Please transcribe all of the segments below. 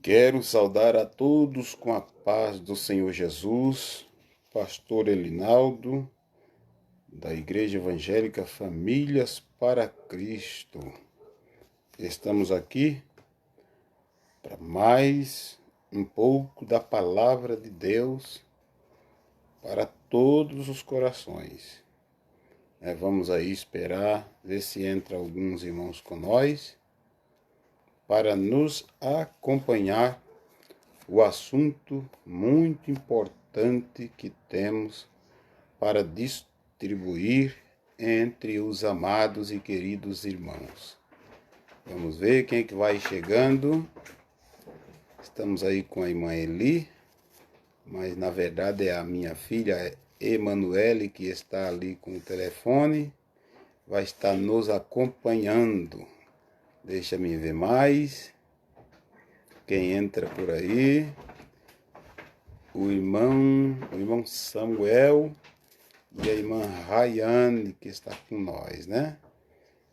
Quero saudar a todos com a paz do Senhor Jesus, pastor Elinaldo, da Igreja Evangélica Famílias para Cristo. Estamos aqui para mais um pouco da palavra de Deus para todos os corações. Vamos aí esperar, ver se entra alguns irmãos com nós, para nos acompanhar o assunto muito importante que temos para distribuir entre os amados e queridos irmãos. Vamos ver quem é que vai chegando. Estamos aí com a irmã Eli, mas na verdade é a minha filha Emanuele que está ali com o telefone, vai estar nos acompanhando. Deixa-me ver mais. Quem entra por aí? O irmão Samuel e a irmã Rayane, que está com nós, né?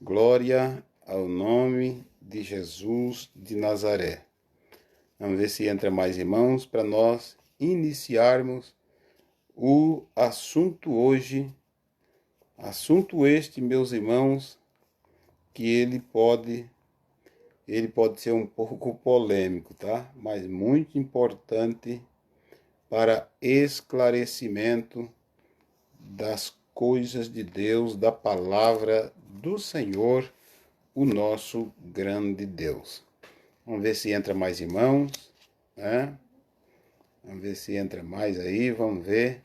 Glória ao nome de Jesus de Nazaré. Vamos ver se entra mais irmãos para nós iniciarmos o assunto hoje. Assunto este, meus irmãos, que ele pode ser um pouco polêmico, tá? Mas muito importante para esclarecimento das coisas de Deus, da palavra do Senhor, o nosso grande Deus. Vamos ver se entra mais irmãos, né? Vamos ver se entra mais aí, vamos ver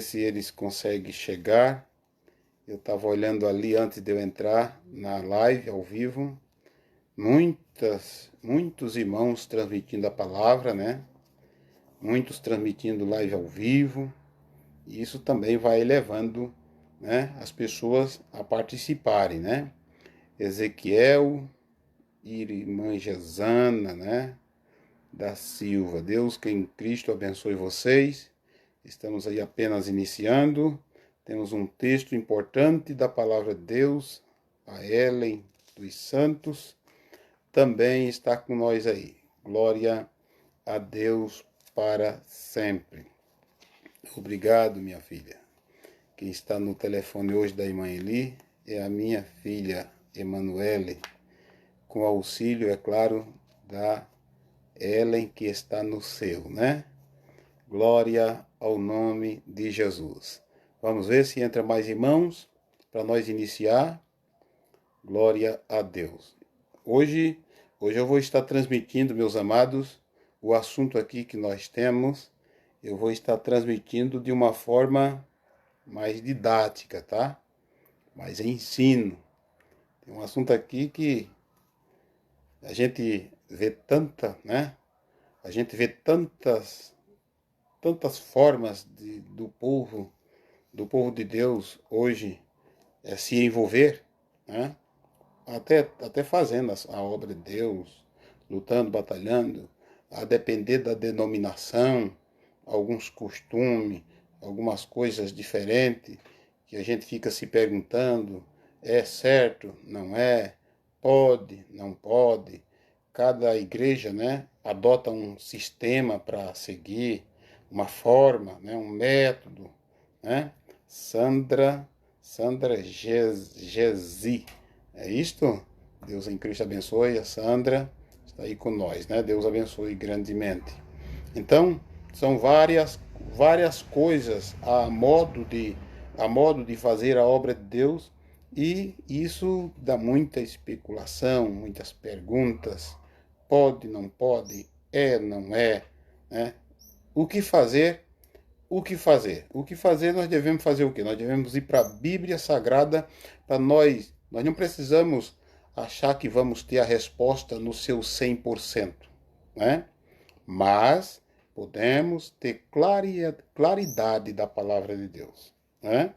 se eles conseguem chegar. Eu estava olhando ali antes de eu entrar na live ao vivo, muitos irmãos transmitindo a palavra, né? Muitos transmitindo live ao vivo, e isso também vai levando, né, as pessoas a participarem, né? Ezequiel, irmã Gesana, né, da Silva. Deus que em Cristo abençoe vocês. Estamos aí apenas iniciando. Temos um texto importante da palavra de Deus. A Ellen dos Santos também está com nós aí. Glória a Deus para sempre. Obrigado, minha filha. Quem está no telefone hoje da irmã Eli é a minha filha Emanuele, com auxílio, é claro, da Ellen, que está no seu, né? Glória ao nome de Jesus. Vamos ver se entra mais irmãos para nós iniciar. Glória a Deus. Hoje eu vou estar transmitindo, meus amados, o assunto aqui que nós temos. Eu vou estar transmitindo de uma forma mais didática, tá? Mais ensino. Tem um assunto aqui que a gente vê né? A gente vê tantas formas do povo de Deus hoje se envolver, né? Até fazendo a obra de Deus, lutando, batalhando, a depender da denominação, alguns costumes, algumas coisas diferentes, que a gente fica se perguntando, é certo, não é, pode, não pode. Cada igreja, né, adota um sistema para seguir, uma forma, né, um método, né? Sandra Gezi, é isto? Deus em Cristo abençoe. A Sandra está aí com nós, né? Deus abençoe grandemente. Então, são várias coisas a modo de fazer a obra de Deus, e isso dá muita especulação, muitas perguntas. Pode, não pode, é, não é, né? O que fazer? O que fazer? O que fazer? Nós devemos fazer o quê? Nós devemos ir para a Bíblia Sagrada. Para nós não precisamos achar que vamos ter a resposta no seu 100%, né? Mas podemos ter claridade da palavra de Deus, né?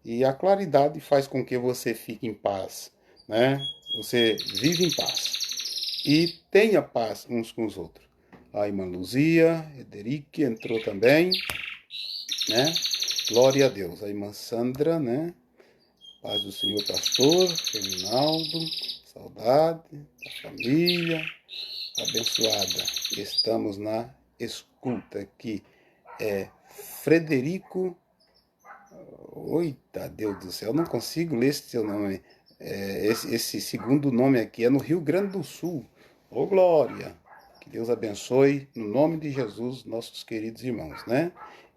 E a claridade faz com que você fique em paz, né? Você vive em paz e tenha paz uns com os outros. A irmã Luzia, Ederique entrou também, né? Glória a Deus. A irmã Sandra, né? Paz do Senhor, pastor Reginaldo, saudade da família. abençoada. Estamos na escuta aqui. Frederico. Oita, Deus do céu, eu não consigo ler esse seu nome. Esse segundo nome aqui é no Rio Grande do Sul. Ô, glória! Que Deus abençoe, no nome de Jesus, nossos queridos irmãos, né?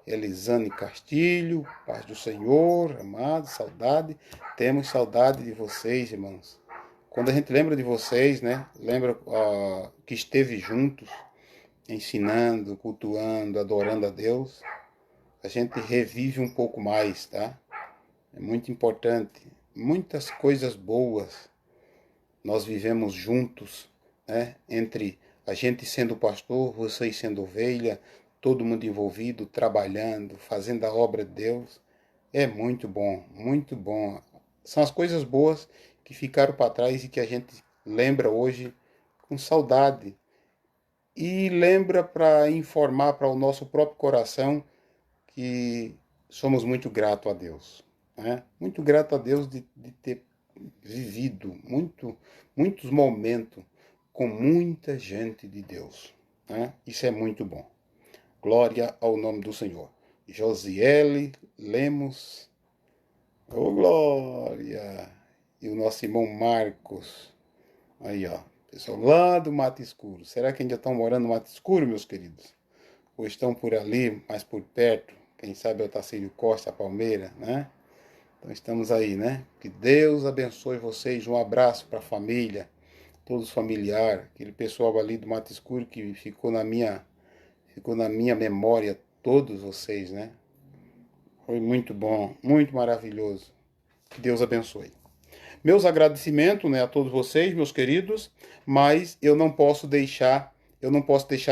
Elisane Castilho, paz do Senhor, amados, saudade. Temos saudade de vocês, irmãos. Quando a gente lembra de vocês, né? Lembra que esteve juntos, ensinando, cultuando, adorando a Deus. A gente revive um pouco mais, tá? É muito importante. Muitas coisas boas nós vivemos juntos, né? Entre a gente sendo pastor, vocês sendo ovelha, todo mundo envolvido, trabalhando, fazendo a obra de Deus. É muito bom, muito bom. São as coisas boas que ficaram para trás e que a gente lembra hoje com saudade. E lembra para informar para o nosso próprio coração que somos muito gratos a Deus. Né? Muito grato a Deus de ter vivido muitos momentos com muita gente de Deus. Né? Isso é muito bom. Glória ao nome do Senhor. Josiele Lemos. Ô, glória! E o nosso irmão Marcos. Aí, ó. Pessoal lá do Mato Escuro. Será que ainda estão morando no Mato Escuro, meus queridos? Ou estão por ali, mais por perto? Quem sabe é o Tacílio Costa, a Palmeira, né? Então estamos aí, né? Que Deus abençoe vocês. Um abraço para a família, todos os familiares, aquele pessoal ali do Mato Escuro que ficou na minha memória, todos vocês, né? Foi muito bom, muito maravilhoso. Que Deus abençoe. Meus agradecimentos, né, a todos vocês, meus queridos, mas eu não posso deixar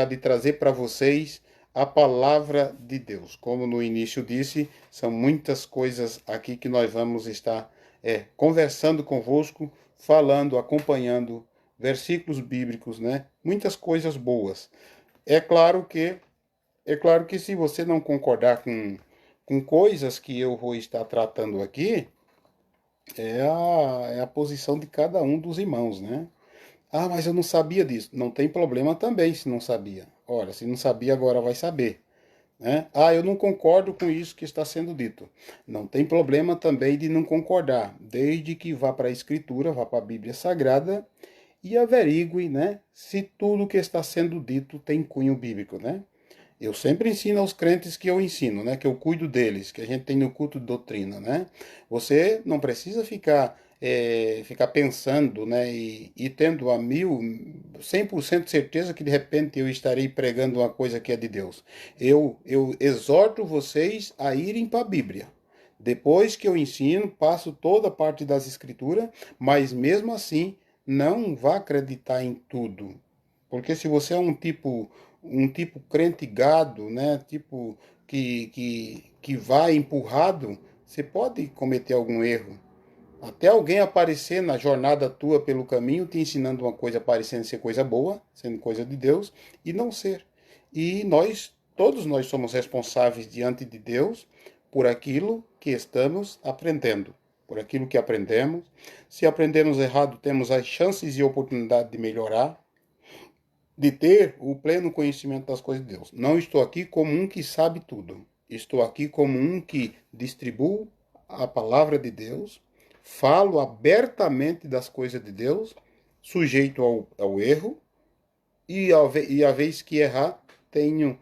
de trazer para vocês a palavra de Deus. Como no início disse, são muitas coisas aqui que nós vamos estar conversando convosco, falando, acompanhando versículos bíblicos, né? Muitas coisas boas. É claro que se você não concordar com coisas que eu vou estar tratando aqui, é a posição de cada um dos irmãos, né? Ah, mas eu não sabia disso. Não tem problema também se não sabia. Ora, se não sabia, agora vai saber. Né? Ah, eu não concordo com isso que está sendo dito. Não tem problema também de não concordar, desde que vá para a Escritura, vá para a Bíblia Sagrada e averigue, né, se tudo que está sendo dito tem cunho bíblico, né? Eu sempre ensino aos crentes que eu ensino, né? Que eu cuido deles, que a gente tem no culto de doutrina, né? Você não precisa ficar pensando, né? E tendo 100% certeza que de repente eu estarei pregando uma coisa que é de Deus. Eu exorto vocês a irem para a Bíblia. Depois que eu ensino, passo toda a parte das escrituras, mas mesmo assim, não vá acreditar em tudo. Porque se você é um tipo crente gado, né? Tipo que vai empurrado, você pode cometer algum erro. Até alguém aparecer na jornada tua pelo caminho, te ensinando uma coisa parecendo ser coisa boa, sendo coisa de Deus, e não ser. E todos nós somos responsáveis diante de Deus por aquilo que estamos aprendendo, por aquilo que aprendemos. Se aprendemos errado, temos as chances e oportunidade de melhorar, de ter o pleno conhecimento das coisas de Deus. Não estou aqui como um que sabe tudo. Estou aqui como um que distribui a palavra de Deus, falo abertamente das coisas de Deus, sujeito ao erro, e a vez que errar, tenho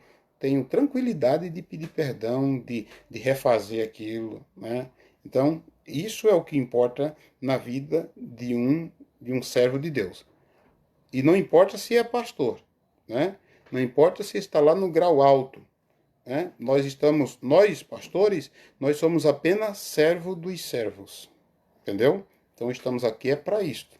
tranquilidade de pedir perdão, de refazer aquilo, né? Então, isso é o que importa na vida de um servo de Deus. E não importa se é pastor, né? Não importa se está lá no grau alto, né? Nós pastores, nós somos apenas servo dos servos, entendeu? Então estamos aqui para isto.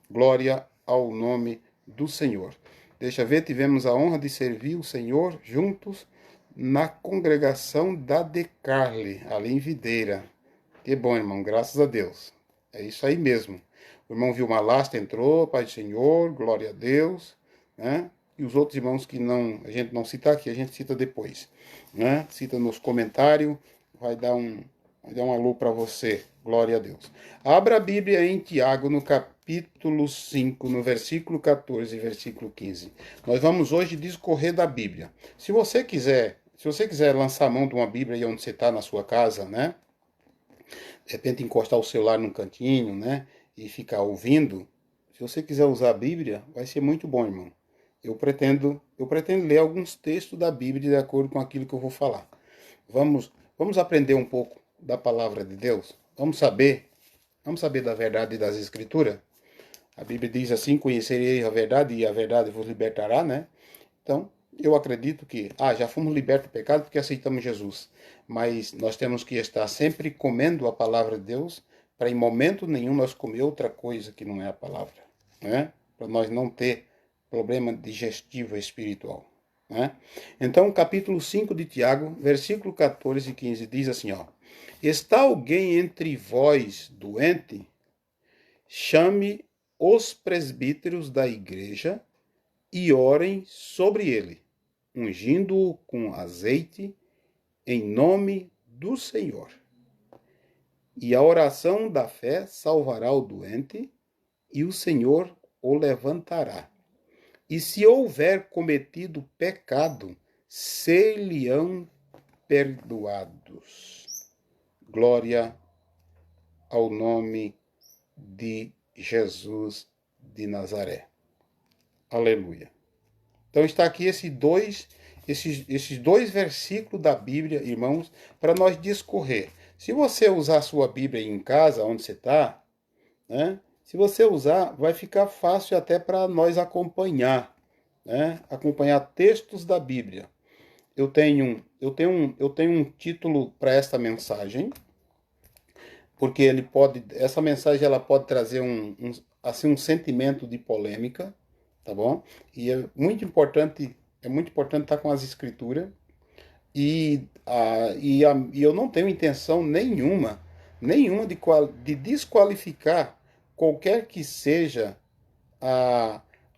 Glória ao nome do Senhor. Deixa ver, tivemos a honra de servir o Senhor juntos na congregação da Decarle, ali em Videira. Que bom, irmão, graças a Deus. É isso aí mesmo. O irmão Vilmar Lasta entrou, Pai do Senhor, glória a Deus, né? E os outros irmãos que a gente não cita aqui, a gente cita depois, né? Cita nos comentários, vai dar um alô para você, glória a Deus. Abra a Bíblia em Tiago, capítulo 5, no versículo 14 e versículo 15. Nós vamos hoje discorrer da Bíblia. Se você quiser lançar a mão de uma Bíblia aí onde você está na sua casa, né? De repente encostar o celular num cantinho, né? E ficar ouvindo. Se você quiser usar a Bíblia, vai ser muito bom, irmão. Eu pretendo ler alguns textos da Bíblia de acordo com aquilo que eu vou falar. Vamos aprender um pouco da palavra de Deus? Vamos saber da verdade das Escrituras? A Bíblia diz assim: conhecereis a verdade e a verdade vos libertará, né? Então, eu acredito que, já fomos libertos do pecado porque aceitamos Jesus. Mas nós temos que estar sempre comendo a palavra de Deus, para em momento nenhum nós comer outra coisa que não é a palavra, né? Para nós não ter problema digestivo espiritual, né? Então, capítulo 5 de Tiago, versículo 14 e 15, diz assim, ó: está alguém entre vós doente? Chame os presbíteros da igreja e orem sobre ele, ungindo-o com azeite em nome do Senhor. E a oração da fé salvará o doente, e o Senhor o levantará. E se houver cometido pecado, ser-lhe-ão perdoados. Glória ao nome de Jesus de Nazaré. Aleluia. Então está aqui esses dois versículos da Bíblia, irmãos, para nós discorrer. Se você usar a sua Bíblia em casa, onde você está, né? Se você usar, vai ficar fácil até para nós acompanhar, né? Acompanhar textos da Bíblia. Eu tenho um título para esta mensagem, porque essa mensagem ela pode trazer um sentimento de polêmica, tá bom? E é muito importante estar com as escrituras, e eu não tenho intenção nenhuma de desqualificar qualquer que seja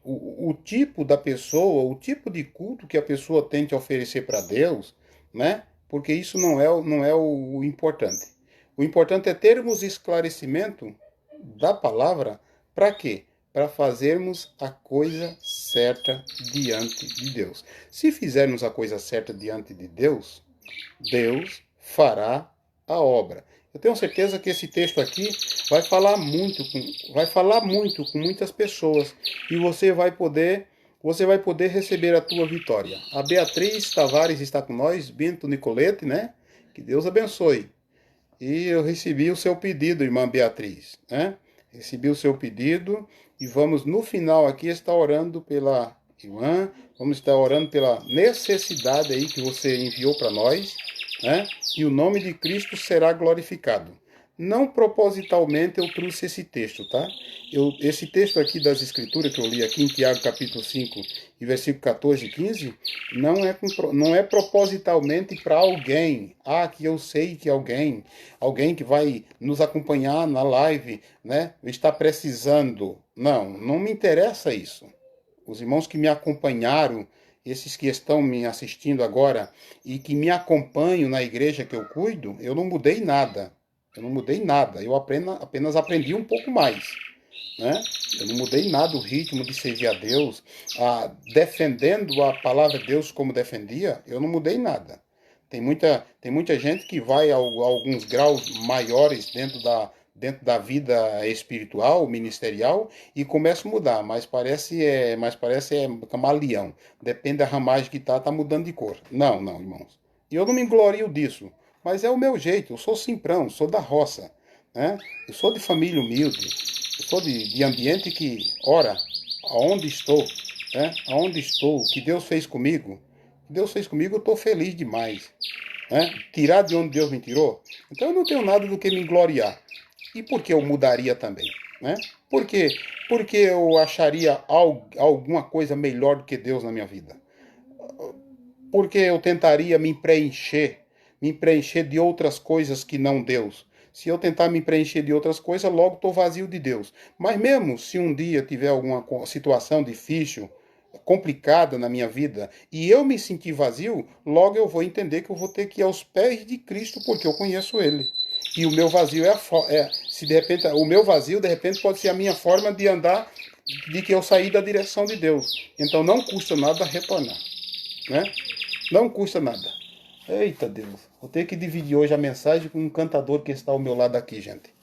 o tipo da pessoa, o tipo de culto que a pessoa tente oferecer para Deus, né? Porque isso não é o importante. O importante é termos esclarecimento da palavra. Para quê? Para fazermos a coisa certa diante de Deus. Se fizermos a coisa certa diante de Deus, Deus fará a obra. Eu tenho certeza que esse texto aqui vai falar muito com muitas pessoas, e você vai poder receber a tua vitória. A Beatriz Tavares está com nós, Bento Nicolete, né? Que Deus abençoe. E eu recebi o seu pedido, irmã Beatriz, né? Recebi o seu pedido, e vamos no final aqui estar orando pela irmã, vamos estar orando pela necessidade aí que você enviou para nós, né? E o nome de Cristo será glorificado. Não propositalmente eu trouxe esse texto, tá? Esse texto aqui das Escrituras que eu li aqui em Tiago capítulo 5 e versículo 14 e 15, não é propositalmente para alguém. Que eu sei que alguém que vai nos acompanhar na live, né, está precisando. Não me interessa isso. Os irmãos que me acompanharam, esses que estão me assistindo agora e que me acompanham na igreja que eu cuido, eu não mudei nada. Eu apenas aprendi um pouco mais, né? Eu não mudei nada o ritmo de servir a Deus, defendendo a palavra de Deus como defendia, eu não mudei nada. Tem muita gente que vai a alguns graus maiores dentro da vida espiritual, ministerial, e começa a mudar, mas parece camaleão. Depende da ramagem que tá mudando de cor. Não, irmãos. E eu não me glorio disso, mas é o meu jeito. Eu sou simprão, sou da roça, né? Eu sou de família humilde, eu sou de ambiente que, ora, aonde estou, né? Aonde estou, o que Deus fez comigo, eu estou feliz demais, né? Tirar de onde Deus me tirou, então eu não tenho nada do que me gloriar. E por que eu mudaria também, né? Porque eu acharia alguma coisa melhor do que Deus na minha vida? Porque eu tentaria me preencher de outras coisas que não Deus. Se eu tentar me preencher de outras coisas, logo estou vazio de Deus. Mas mesmo se um dia tiver alguma situação difícil, complicada na minha vida, e eu me sentir vazio, logo eu vou entender que eu vou ter que ir aos pés de Cristo, porque eu conheço Ele. E o meu vazio se de repente, o meu vazio, de repente, pode ser a minha forma de andar, de que eu saí da direção de Deus. Então não custa nada retornar, né? Não custa nada. Eita Deus, vou ter que dividir hoje a mensagem com um cantador que está ao meu lado aqui, gente.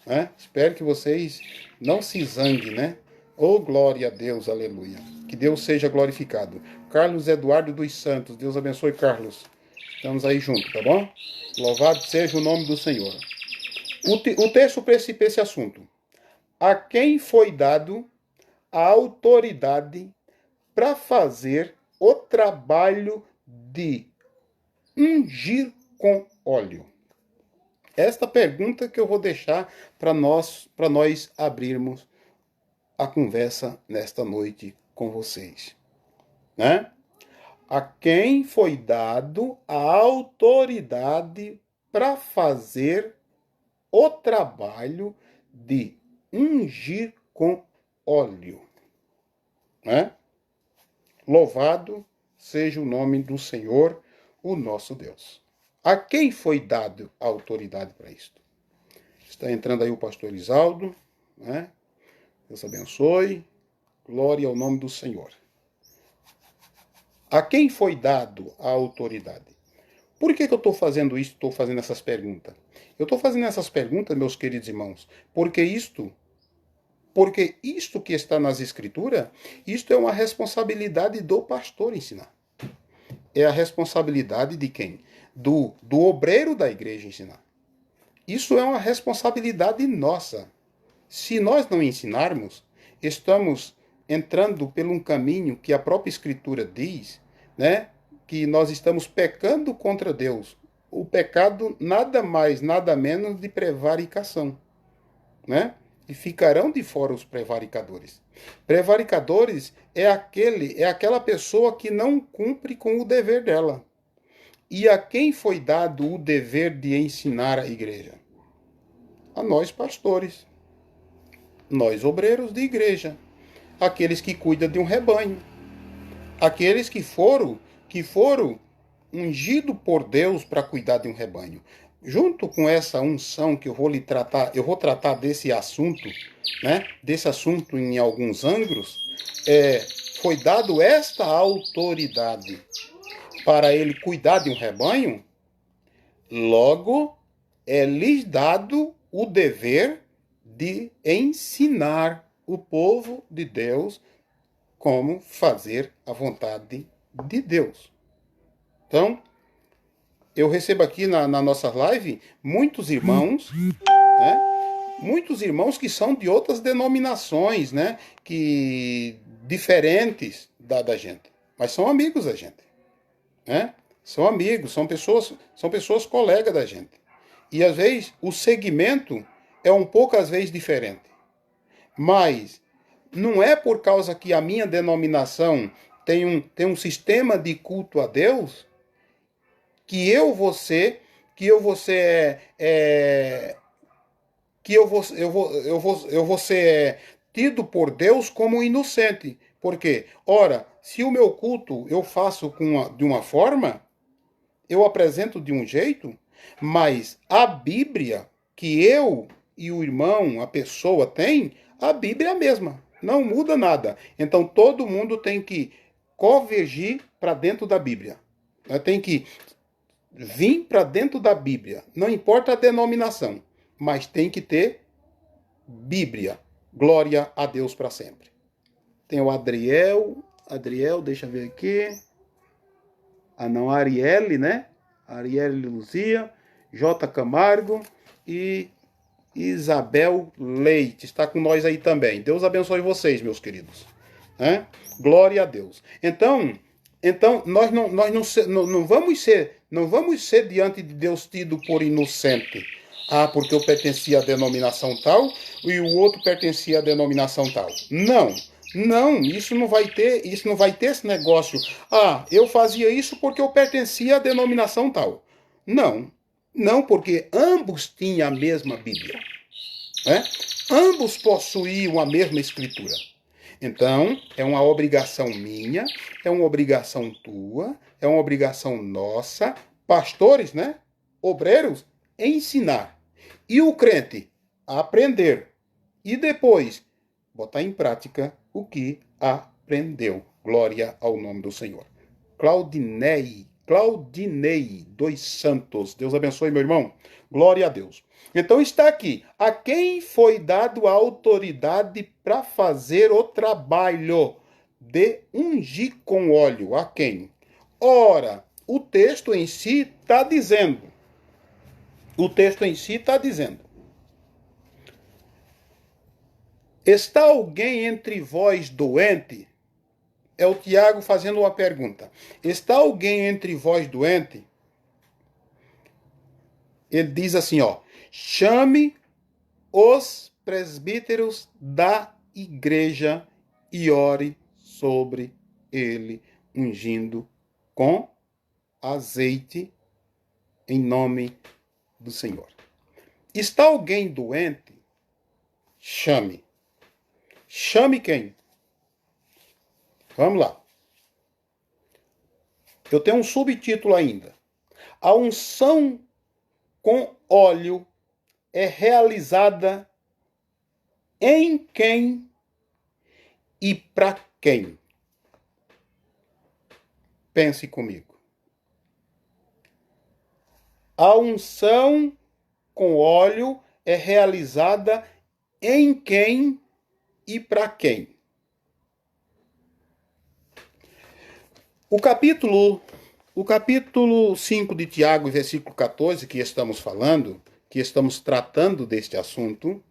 Né? Espero que vocês não se zanguem, né? Oh, glória a Deus, aleluia. Que Deus seja glorificado. Carlos Eduardo dos Santos, Deus abençoe, Carlos. Estamos aí juntos, tá bom? Louvado seja o nome do Senhor. O texto principia esse assunto. A quem foi dado a autoridade para fazer o trabalho de ungir com óleo? Esta pergunta que eu vou deixar para nós abrirmos a conversa nesta noite com vocês, né? A quem foi dado a autoridade para fazer o trabalho de ungir com óleo, né? Louvado seja o nome do Senhor, o nosso Deus. A quem foi dado a autoridade para isto? Está entrando aí o pastor Elisaldo, né? Deus abençoe. Glória ao nome do Senhor. A quem foi dado a autoridade? Por que eu estou fazendo isso? Estou fazendo essas perguntas. Eu estou fazendo essas perguntas, meus queridos irmãos, porque isto que está nas Escrituras, isto é uma responsabilidade do pastor ensinar. É a responsabilidade de quem? Do obreiro da igreja ensinar. Isso é uma responsabilidade nossa. Se nós não ensinarmos, estamos entrando por um caminho que a própria Escritura diz, né, que nós estamos pecando contra Deus. O pecado nada mais, nada menos de prevaricação, né? E ficarão de fora os prevaricadores. Prevaricadores é aquela pessoa que não cumpre com o dever dela. E a quem foi dado o dever de ensinar a igreja? A nós pastores, nós obreiros de igreja, aqueles que cuidam de um rebanho, aqueles que foram ungidos por Deus para cuidar de um rebanho. Junto com essa unção que eu vou tratar desse assunto, né? Desse assunto em alguns ângulos, foi dado esta autoridade para ele cuidar de um rebanho, logo lhes dado o dever de ensinar o povo de Deus como fazer a vontade de Deus. Então, eu recebo aqui na nossa live muitos irmãos, né? Muitos irmãos que são de outras denominações, né? Diferentes da gente, mas são amigos da gente, né? São amigos, são pessoas colegas da gente. E às vezes o segmento é um pouco às vezes diferente. Mas não é por causa que a minha denominação tem um sistema de culto a Deus que eu vou ser tido por Deus como inocente. Por quê? Ora, se o meu culto eu faço de uma forma, eu apresento de um jeito, mas a Bíblia que eu e o irmão, a pessoa tem, a Bíblia é a mesma. Não muda nada. Então todo mundo tem que convergir para dentro da Bíblia. Tem que vir para dentro da Bíblia. Não importa a denominação, mas tem que ter Bíblia. Glória a Deus para sempre. Tem o Adriel, deixa eu ver aqui. Não, Arielle, né? Arielle Luzia, J. Camargo e Isabel Leite. Está com nós aí também. Deus abençoe vocês, meus queridos. Glória a Deus. Então nós não vamos ser diante de Deus tido por inocente. Porque eu pertencia à denominação tal e o outro pertencia à denominação tal. Não, isso não vai ter esse negócio. Eu fazia isso porque eu pertencia à denominação tal. Não, porque ambos tinham a mesma Bíblia. Ambos possuíam a mesma Escritura. Então, é uma obrigação minha, é uma obrigação tua, é uma obrigação nossa, pastores, né? Obreiros, ensinar. E o crente aprender e depois botar em prática o que aprendeu. Glória ao nome do Senhor. Claudinei dos Santos. Deus abençoe, meu irmão. Glória a Deus. Então está aqui. A quem foi dado a autoridade para fazer o trabalho de ungir com óleo? A quem? Ora, o texto em si está dizendo. Está alguém entre vós doente? É o Tiago fazendo uma pergunta. Está alguém entre vós doente? Ele diz assim, ó. Chame os presbíteros da igreja e ore sobre ele, ungindo com azeite em nome do Senhor. Está alguém doente? Chame. Chame quem? Vamos lá. Eu tenho um subtítulo ainda. A unção com óleo é realizada em quem e para quem? Pense comigo. A unção com óleo é realizada em quem e para quem? O capítulo 5 de Tiago, versículo 14, que estamos falando, que estamos tratando deste assunto,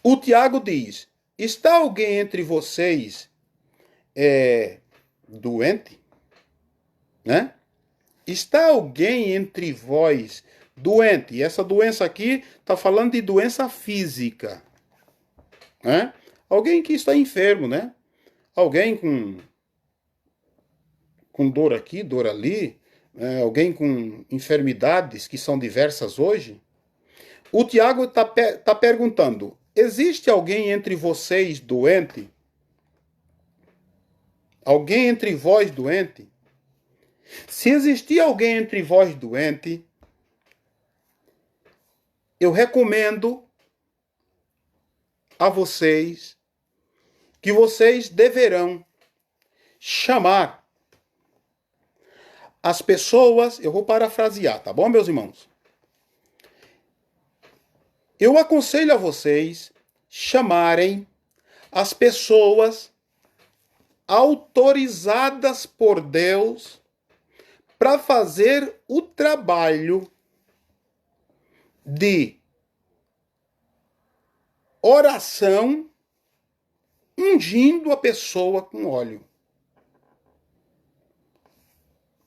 o Tiago diz, está alguém entre vocês doente? Né? Está alguém entre vós doente? E essa doença aqui está falando de doença física. Né? Alguém que está enfermo, né? Alguém com dor aqui, dor ali, alguém com enfermidades que são diversas hoje. O Tiago está perguntando, existe alguém entre vocês doente? Alguém entre vós doente? Se existir alguém entre vós doente, eu recomendo a vocês que vocês deverão chamar as pessoas, eu vou parafrasear, tá bom, meus irmãos? Eu aconselho a vocês chamarem as pessoas autorizadas por Deus para fazer o trabalho de oração ungindo a pessoa com óleo.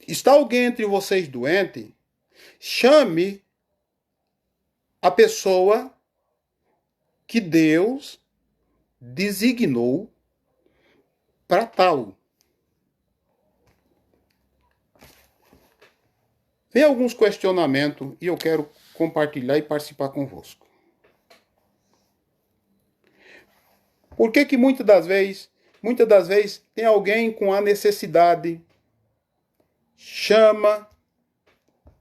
Está alguém entre vocês doente? Chame a pessoa que Deus designou para tal. Vem alguns questionamentos e eu quero compartilhar e participar convosco. Por que muitas das vezes tem alguém com a necessidade, chama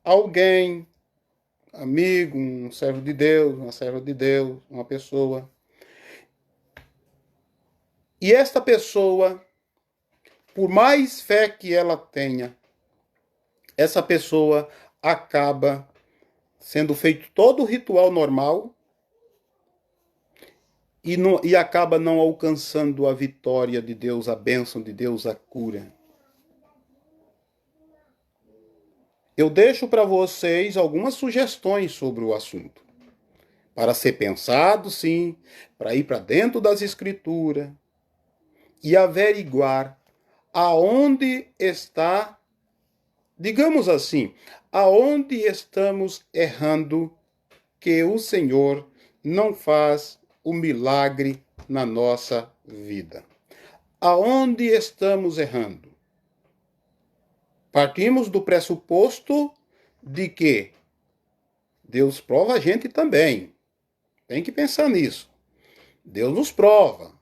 alguém, amigo, um servo de Deus, uma serva de Deus, uma pessoa. E esta pessoa, por mais fé que ela tenha, essa pessoa acaba sendo feito todo o ritual normal e acaba não alcançando a vitória de Deus, a bênção de Deus, a cura. Eu deixo para vocês algumas sugestões sobre o assunto. Para ser pensado, sim, para ir para dentro das Escrituras e averiguar aonde está, digamos assim, aonde estamos errando que o Senhor não faz o milagre na nossa vida. Aonde estamos errando? Partimos do pressuposto de que Deus prova a gente também. Tem que pensar nisso. Deus nos prova.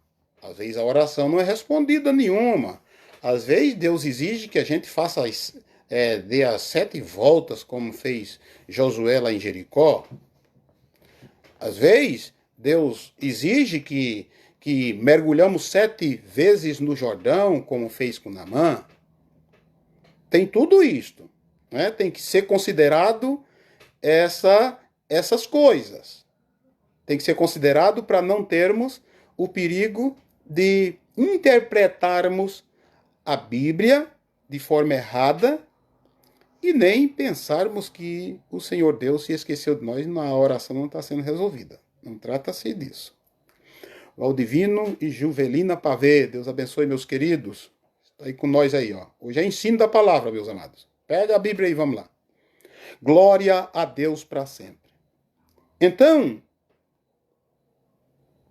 Às vezes a oração não é respondida nenhuma. Às vezes Deus exige que a gente faça dê as 7 voltas, como fez Josué lá em Jericó. Às vezes, Deus exige que mergulhamos 7 vezes no Jordão, como fez com Naamã. Tem tudo isto, né? Tem que ser considerado essas coisas. Tem que ser considerado para não termos o perigo de interpretarmos a Bíblia de forma errada e nem pensarmos que o Senhor Deus se esqueceu de nós e a oração não está sendo resolvida. Não trata-se disso. Valdivino e Juvelina Pavê, Deus abençoe, meus queridos. Está aí com nós aí, ó. Hoje é ensino da palavra, meus amados. Pega a Bíblia aí, vamos lá. Glória a Deus para sempre. Então,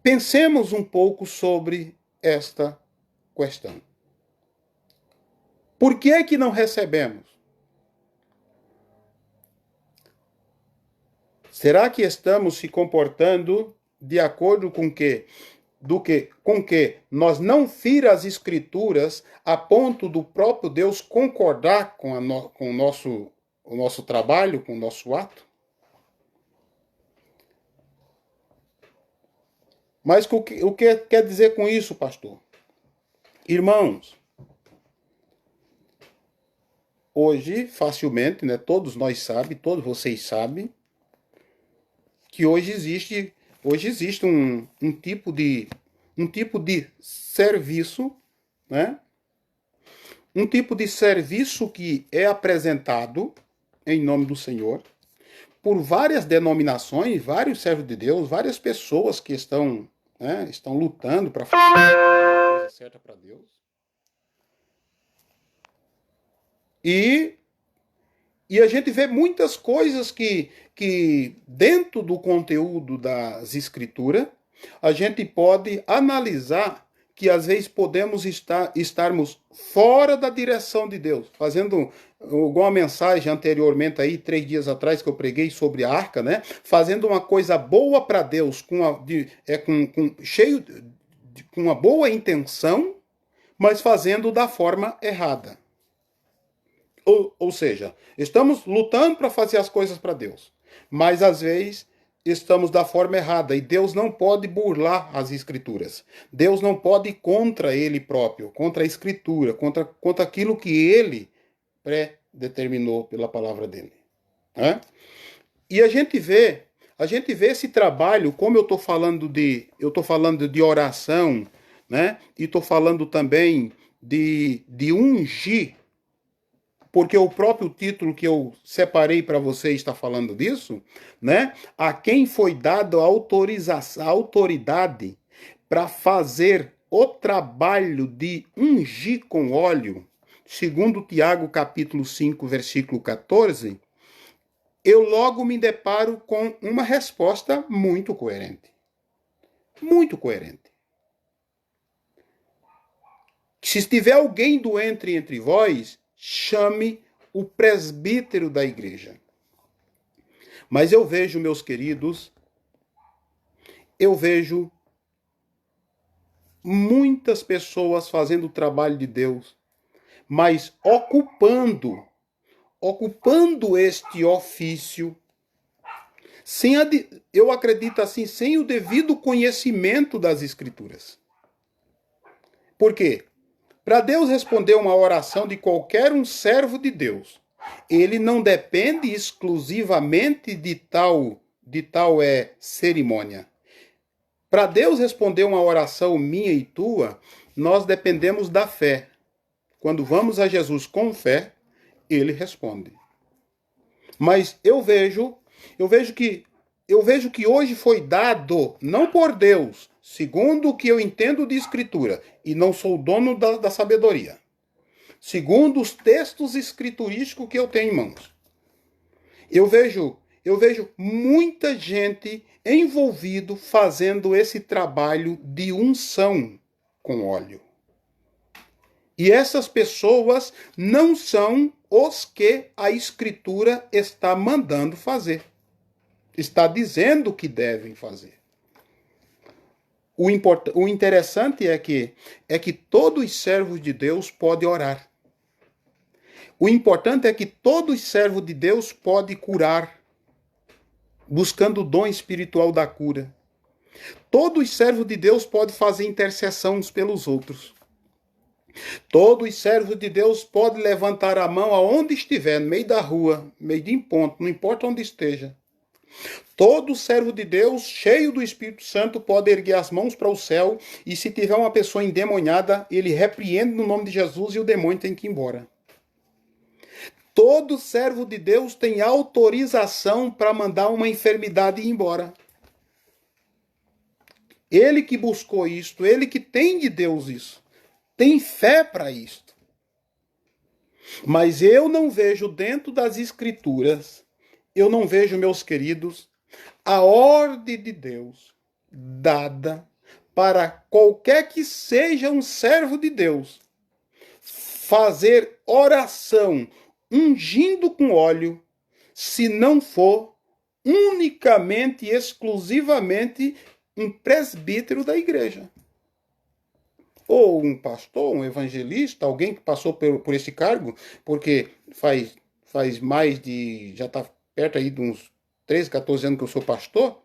pensemos um pouco sobre esta questão. Por que é que não recebemos? Será que estamos se comportando de acordo com que nós não fira as escrituras a ponto do próprio Deus concordar com o nosso trabalho, com o nosso ato? Mas o que quer dizer com isso, pastor? Irmãos, hoje, facilmente, né, todos nós sabem, todos vocês sabem, que hoje existe um tipo de serviço, né? Um tipo de serviço que é apresentado em nome do Senhor por várias denominações, vários servos de Deus, várias pessoas que estão lutando para fazer a coisa certa para Deus. E a gente vê muitas coisas que dentro do conteúdo das escrituras, a gente pode analisar que às vezes podemos estarmos fora da direção de Deus. Fazendo alguma mensagem anteriormente aí, 3 dias atrás, que eu preguei sobre a arca, né? Fazendo uma coisa boa para Deus, com uma boa intenção, mas fazendo da forma errada. Ou seja, estamos lutando para fazer as coisas para Deus, mas às vezes estamos da forma errada e Deus não pode burlar as escrituras. Deus não pode ir contra ele próprio, contra a escritura, contra aquilo que ele pré-determinou pela palavra dele. Né? E a gente vê esse trabalho, como eu estou falando de oração, né? E estou falando também de ungir, porque o próprio título que eu separei para você está falando disso, né? A quem foi dado a autoridade para fazer o trabalho de ungir com óleo, segundo Tiago capítulo 5, versículo 14, eu logo me deparo com uma resposta muito coerente. Muito coerente. Se estiver alguém doente entre vós, chame o presbítero da igreja. Mas eu vejo, meus queridos, muitas pessoas fazendo o trabalho de Deus, mas ocupando este ofício, eu acredito assim, sem o devido conhecimento das escrituras. Por quê? Para Deus responder uma oração de qualquer um servo de Deus, ele não depende exclusivamente de tal cerimônia. Para Deus responder uma oração minha e tua, nós dependemos da fé. Quando vamos a Jesus com fé, ele responde. Mas eu vejo que hoje foi dado, não por Deus, segundo o que eu entendo de escritura, e não sou dono da sabedoria, segundo os textos escriturísticos que eu tenho em mãos. Eu vejo muita gente envolvido fazendo esse trabalho de unção com óleo. E essas pessoas não são os que a escritura está mandando fazer. Está dizendo que devem fazer. O interessante é que todos os servos de Deus podem orar. O importante é que todo servo de Deus pode curar, buscando o dom espiritual da cura. Todo servo de Deus pode fazer intercessão uns pelos outros. Todo servo de Deus pode levantar a mão aonde estiver, no meio da rua, no meio de um ponto, não importa onde esteja. Todo servo de Deus, cheio do Espírito Santo, pode erguer as mãos para o céu e se tiver uma pessoa endemoniada, ele repreende no nome de Jesus e o demônio tem que ir embora. Todo servo de Deus tem autorização para mandar uma enfermidade ir embora. Ele que buscou isto, ele que tem de Deus isso. Tem fé para isto. Mas eu não vejo dentro das Escrituras, eu não vejo, meus queridos, a ordem de Deus dada para qualquer que seja um servo de Deus fazer oração ungindo com óleo, se não for unicamente e exclusivamente um presbítero da igreja. Ou um pastor, um evangelista, alguém que passou por esse cargo, porque faz mais de, já está perto aí de uns 13, 14 anos que eu sou pastor,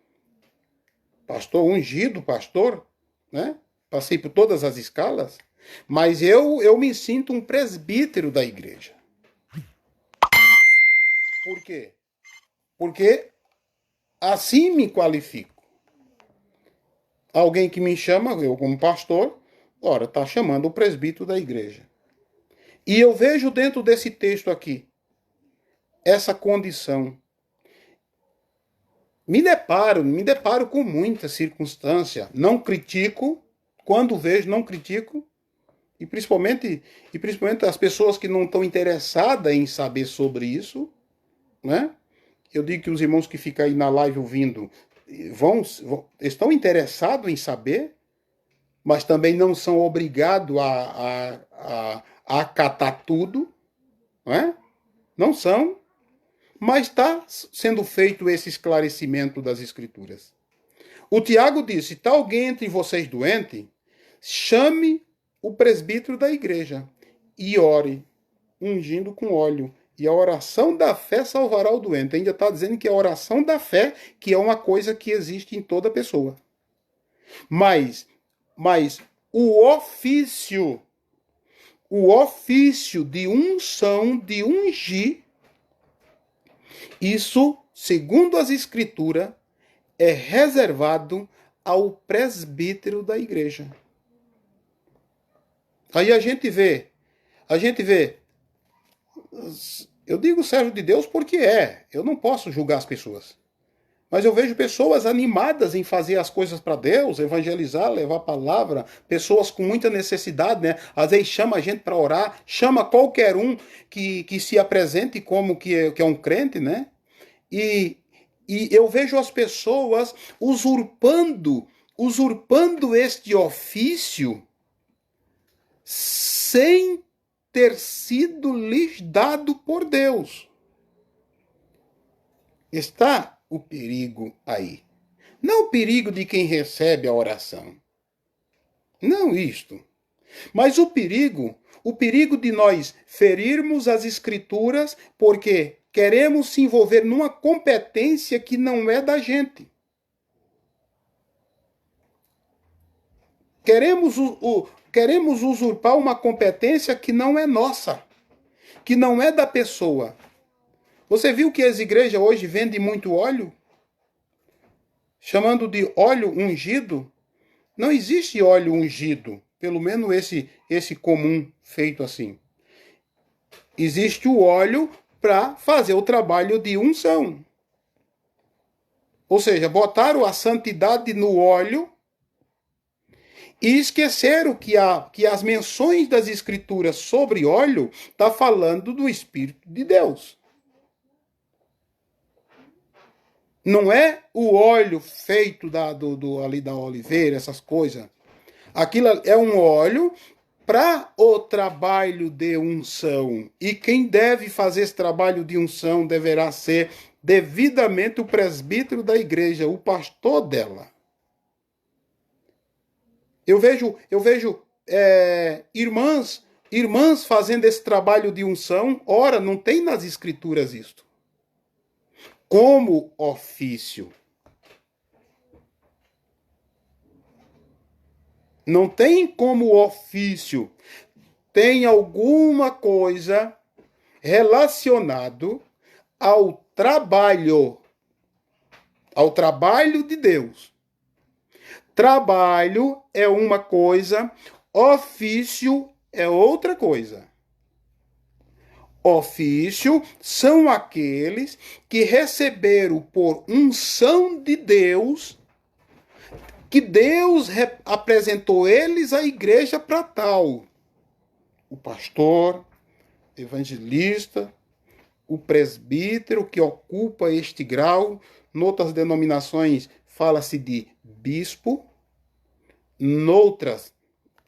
pastor ungido, pastor, né? Passei por todas as escalas, mas eu me sinto um presbítero da igreja. Por quê? Porque assim me qualifico. Alguém que me chama, eu como pastor, ora, está chamando o presbítero da igreja. E eu vejo dentro desse texto aqui, essa condição. Me deparo com muita circunstância. Não critico, quando vejo, não critico. E principalmente as pessoas que não estão interessadas em saber sobre isso, né? Eu digo que os irmãos que ficam aí na live ouvindo estão interessados em saber, mas também não são obrigados a acatar tudo, né? Não são, mas está sendo feito esse esclarecimento das Escrituras. O Tiago disse: se está alguém entre vocês doente, chame o presbítero da igreja e ore, ungindo com óleo. E a oração da fé salvará o doente. Ainda está dizendo que a oração da fé, que é uma coisa que existe em toda pessoa. Mas o ofício de unção, de ungir, isso, segundo as Escrituras, é reservado ao presbítero da igreja. Aí a gente vê, eu digo servo de Deus porque eu não posso julgar as pessoas. Mas eu vejo pessoas animadas em fazer as coisas para Deus, evangelizar, levar a palavra, pessoas com muita necessidade, né? Às vezes chama a gente para orar, chama qualquer um que se apresente como que é um crente, né? E eu vejo as pessoas usurpando este ofício sem ter sido lhes dado por Deus. Está o perigo aí. Não o perigo de quem recebe a oração. Não isto. Mas o perigo de nós ferirmos as Escrituras porque queremos se envolver numa competência que não é da gente. Queremos usurpar uma competência que não é nossa, que não é da pessoa. Você viu que as igrejas hoje vendem muito óleo? Chamando de óleo ungido? Não existe óleo ungido, pelo menos esse comum feito assim. Existe o óleo para fazer o trabalho de unção. Ou seja, botaram a santidade no óleo e esqueceram que as menções das Escrituras sobre óleo está falando do Espírito de Deus. Não é o óleo feito ali da oliveira, essas coisas. Aquilo é um óleo para o trabalho de unção. E quem deve fazer esse trabalho de unção deverá ser devidamente o presbítero da igreja, o pastor dela. Eu vejo irmãs irmãs fazendo esse trabalho de unção. Ora, não tem nas escrituras isto. Como ofício. Não tem como ofício. Tem alguma coisa relacionado ao trabalho de Deus. Trabalho é uma coisa, ofício é outra coisa. Ofício são aqueles que receberam por unção de Deus, que Deus apresentou eles à igreja para tal. O pastor, evangelista, o presbítero que ocupa este grau. Noutras denominações fala-se de bispo. Noutras,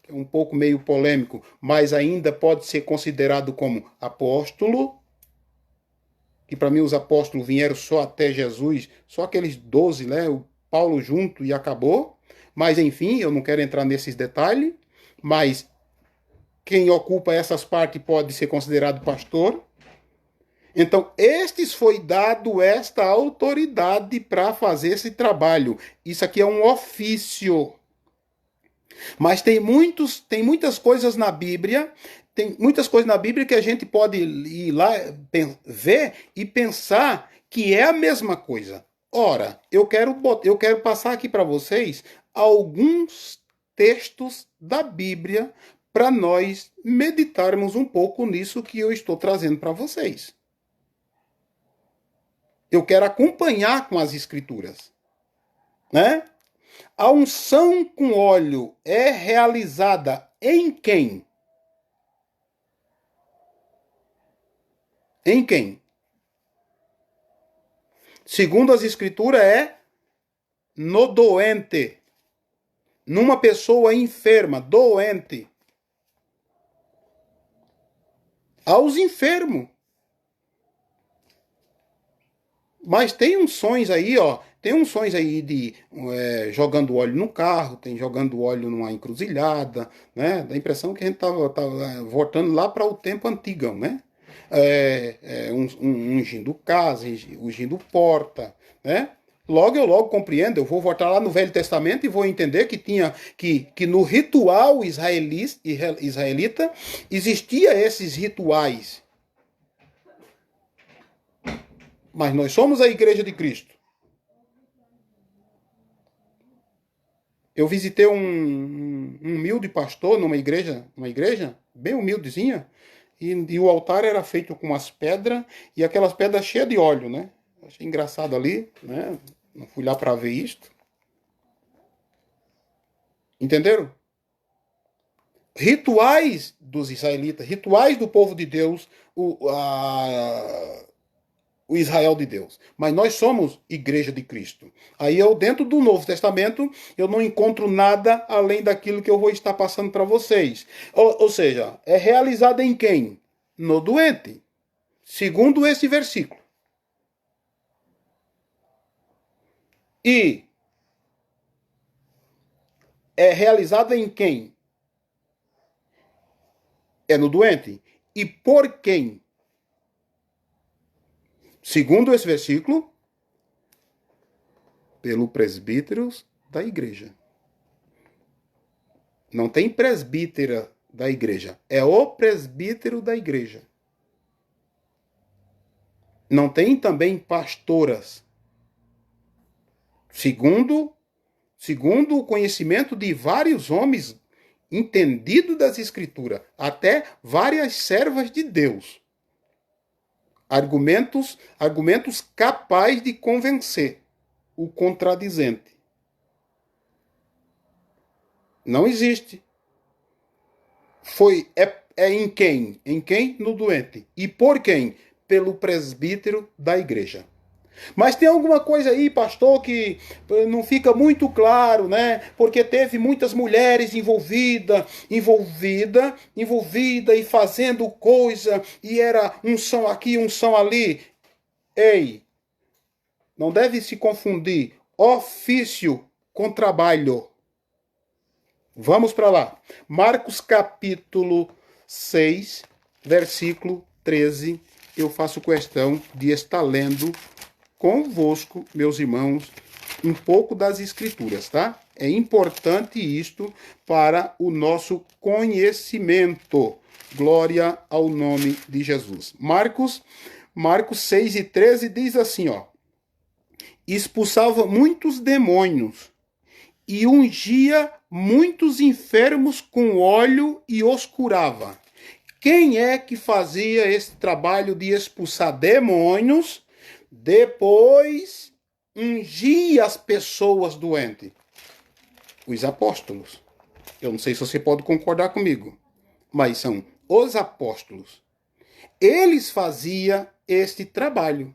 é um pouco meio polêmico, mas ainda pode ser considerado como apóstolo. Que para mim os apóstolos vieram só até Jesus, só aqueles 12, né? O Paulo junto e acabou. Mas enfim, eu não quero entrar nesses detalhes. Mas quem ocupa essas partes pode ser considerado pastor. Então, estes foi dado esta autoridade para fazer esse trabalho. Isso aqui é um ofício. Mas tem muitas coisas na Bíblia, que a gente pode ir lá ver e pensar que é a mesma coisa. Ora, eu quero passar aqui para vocês alguns textos da Bíblia para nós meditarmos um pouco nisso que eu estou trazendo para vocês. Eu quero acompanhar com as escrituras, né? A unção com óleo é realizada em quem? Em quem? Segundo as escrituras, é no doente. Numa pessoa enferma, doente. Aos enfermos. Mas tem unções aí, ó. Tem unções aí de jogando óleo no carro, tem jogando óleo numa encruzilhada, né? Dá a impressão que a gente tava voltando lá para o tempo antigão, né? Ungindo casa, ungindo porta, né? Eu logo compreendo, eu vou voltar lá no Velho Testamento e vou entender que tinha que no ritual israelita existia esses rituais. Mas nós somos a Igreja de Cristo. Eu visitei um humilde pastor numa igreja bem humildezinha, e o altar era feito com umas pedras, e aquelas pedras cheias de óleo, né? Achei engraçado ali, né? Não fui lá para ver isto. Entenderam? Rituais dos israelitas, rituais do povo de Deus, o Israel de Deus. Mas nós somos Igreja de Cristo. Aí dentro do Novo Testamento, eu não encontro nada além daquilo que eu vou estar passando para vocês. Ou seja, é realizada em quem? No doente. Segundo esse versículo. E é realizada em quem? É no doente. E por quem? Segundo esse versículo, pelo presbítero da igreja. Não tem presbítera da igreja. É o presbítero da igreja. Não tem também pastoras. Segundo o conhecimento de vários homens entendidos das escrituras, até várias servas de Deus. Argumentos capazes de convencer o contradizente. Não existe. É em quem? Em quem? No doente. E por quem? Pelo presbítero da igreja. Mas tem alguma coisa aí, pastor, que não fica muito claro, né? Porque teve muitas mulheres envolvidas e fazendo coisa, e era unção aqui, unção ali. Ei, não deve se confundir ofício com trabalho. Vamos para lá. Marcos capítulo 6, versículo 13. Eu faço questão de estar lendo convosco, meus irmãos, um pouco das Escrituras, tá? É importante isto para o nosso conhecimento. Glória ao nome de Jesus. Marcos 6 e 13 diz assim, ó. Expulsava muitos demônios e ungia muitos enfermos com óleo e os curava. Quem é que fazia esse trabalho de expulsar demônios, depois ungia as pessoas doentes? Os apóstolos. Eu não sei se você pode concordar comigo, mas são os apóstolos. Eles faziam este trabalho.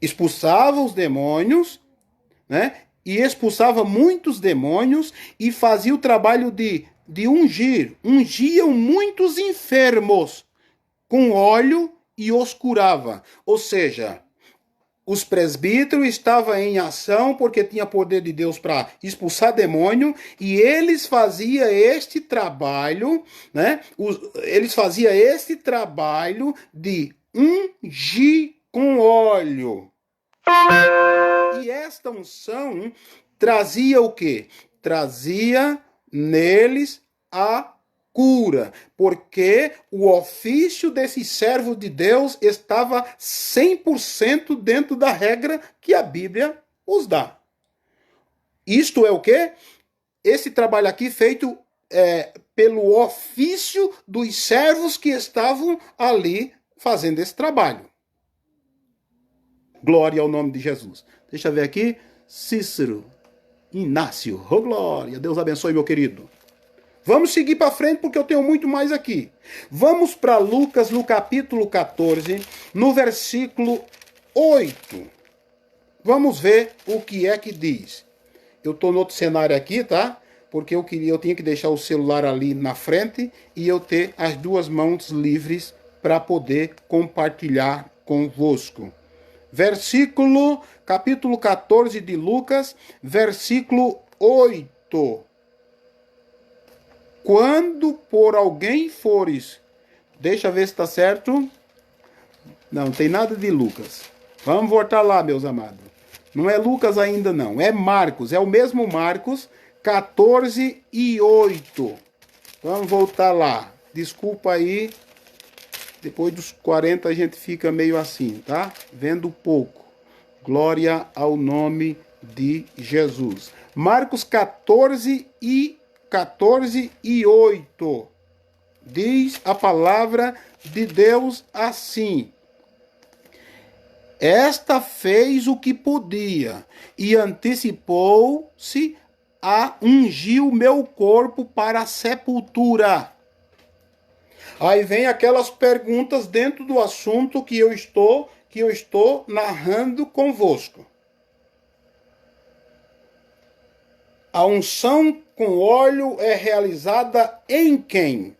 Expulsava os demônios, né? E expulsava muitos demônios e fazia o trabalho de ungir. Ungiam muitos enfermos com óleo e os curava. Ou seja, os presbíteros estavam em ação porque tinha poder de Deus para expulsar demônio e eles faziam este trabalho, né? Eles faziam este trabalho de ungir com óleo. E esta unção trazia o quê? Trazia neles a cura, porque o ofício desses servos de Deus estava 100% dentro da regra que a Bíblia os dá. Isto é o quê? Esse trabalho aqui feito pelo ofício dos servos que estavam ali fazendo esse trabalho. Glória ao nome de Jesus. Deixa eu ver aqui. Cícero Inácio. Oh, glória. Deus abençoe, meu querido. Vamos seguir para frente porque eu tenho muito mais aqui. Vamos para Lucas, no capítulo 14, no versículo 8. Vamos ver o que é que diz. Eu estou no outro cenário aqui, tá? Porque eu tinha que deixar o celular ali na frente e eu ter as duas mãos livres para poder compartilhar convosco. Capítulo 14 de Lucas, versículo 8. Quando por alguém fores... Deixa eu ver se está certo. Não tem nada de Lucas. Vamos voltar lá, meus amados. Não é Lucas ainda não, é Marcos. É o mesmo Marcos, 14 e 8. Vamos voltar lá. Desculpa aí. Depois dos 40 a gente fica meio assim, tá? Vendo pouco. Glória ao nome de Jesus. Marcos 14 e 8. Diz a palavra de Deus assim. Esta fez o que podia e antecipou-se a ungir o meu corpo para a sepultura. Aí vem aquelas perguntas dentro do assunto que eu estou narrando convosco. A unção com óleo é realizada em quem?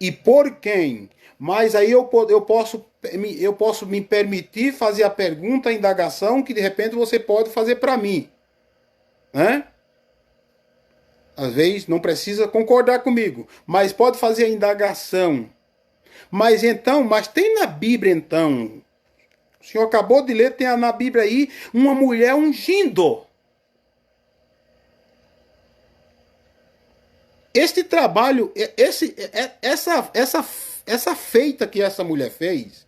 E por quem? Mas aí eu posso me permitir fazer a pergunta, a indagação, que de repente você pode fazer para mim. Né? Às vezes não precisa concordar comigo, mas pode fazer a indagação. Mas tem na Bíblia então, o senhor acabou de ler, tem na Bíblia aí uma mulher ungindo. Este trabalho, essa feita que essa mulher fez,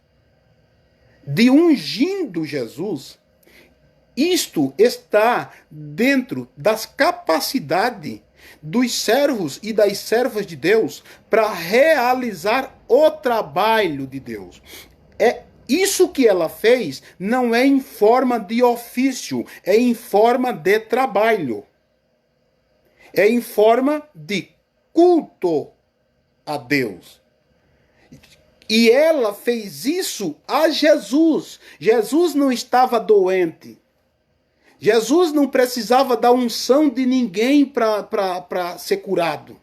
de ungindo Jesus, isto está dentro das capacidades dos servos e das servas de Deus para realizar o trabalho de Deus. Isso que ela fez não é em forma de ofício, é em forma de trabalho. É em forma de culto a Deus. E ela fez isso a Jesus. Jesus não estava doente. Jesus não precisava da unção de ninguém para ser curado.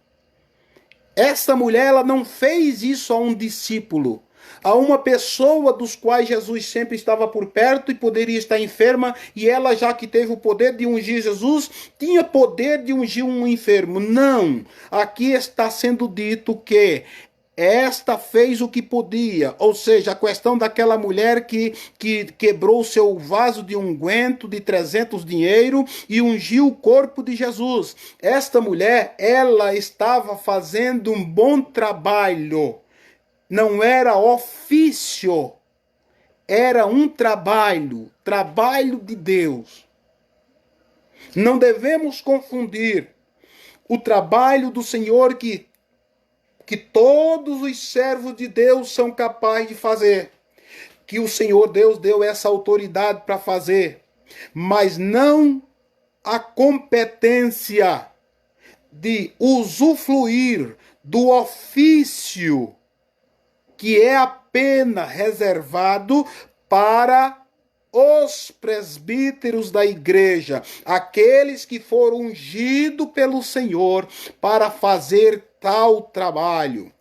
Essa mulher ela não fez isso a um discípulo. a uma pessoa dos quais Jesus sempre estava por perto e poderia estar enferma, e ela, já que teve o poder de ungir Jesus, tinha poder de ungir um enfermo. Não, aqui está sendo dito que esta fez o que podia, ou seja, a questão daquela mulher que quebrou o seu vaso de unguento de 300 dinheiro e ungiu o corpo de Jesus. Esta mulher, ela estava fazendo um bom trabalho. Não era ofício, era um trabalho de Deus. Não devemos confundir o trabalho do Senhor que todos os servos de Deus são capazes de fazer, que o Senhor Deus deu essa autoridade para fazer, mas não a competência de usufruir do ofício que é apenas reservado para os presbíteros da igreja, aqueles que foram ungidos pelo Senhor para fazer tal trabalho.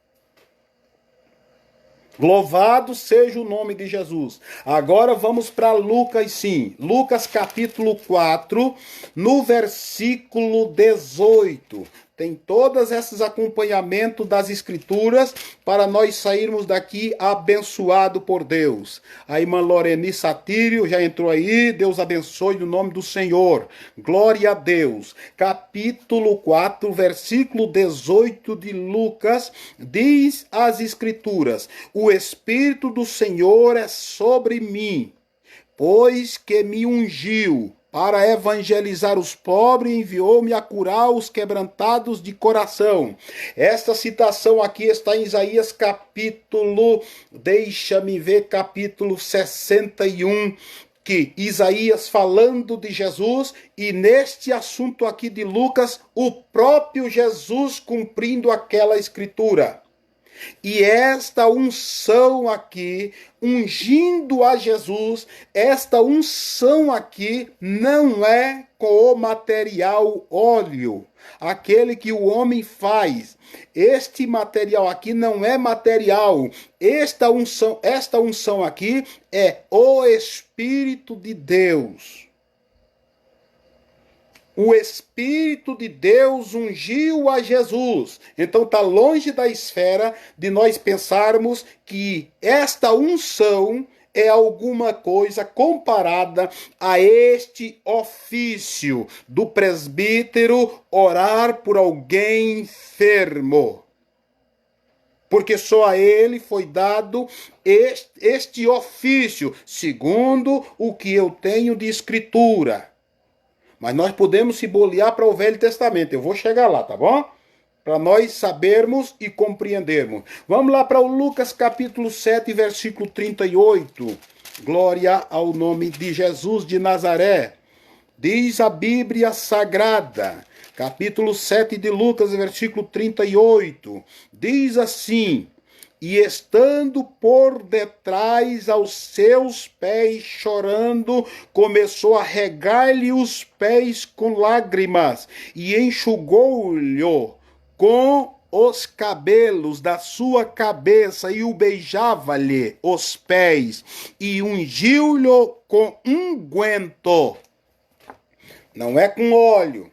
Louvado seja o nome de Jesus. Agora vamos para Lucas, sim. Lucas capítulo 4, no versículo 18. Tem todos esses acompanhamentos das escrituras para nós sairmos daqui abençoado por Deus. A irmã Loreni Satírio já entrou aí. Deus abençoe no nome do Senhor. Glória a Deus. Capítulo 4, versículo 18 de Lucas, diz as escrituras: o Espírito do Senhor é sobre mim, pois que me ungiu para evangelizar os pobres, enviou-me a curar os quebrantados de coração. Esta citação aqui está em Isaías capítulo 61, que Isaías falando de Jesus, e neste assunto aqui de Lucas, o próprio Jesus cumprindo aquela escritura. E esta unção aqui, ungindo a Jesus, esta unção aqui não é com o material óleo, aquele que o homem faz. Este material aqui não é material. Esta unção aqui é o Espírito de Deus. O Espírito de Deus ungiu a Jesus. Então está longe da esfera de nós pensarmos que esta unção é alguma coisa comparada a este ofício do presbítero orar por alguém enfermo. Porque só a ele foi dado este ofício, segundo o que eu tenho de escritura. Mas nós podemos se bolear para o Velho Testamento. Eu vou chegar lá, tá bom? Para nós sabermos e compreendermos. Vamos lá para o Lucas capítulo 7, versículo 38. Glória ao nome de Jesus de Nazaré. Diz a Bíblia Sagrada, capítulo 7 de Lucas, versículo 38. Diz assim: e estando por detrás aos seus pés, chorando, começou a regar-lhe os pés com lágrimas, e enxugou-lhe com os cabelos da sua cabeça, e o beijava-lhe os pés, e ungiu-lhe com unguento. Não é com óleo.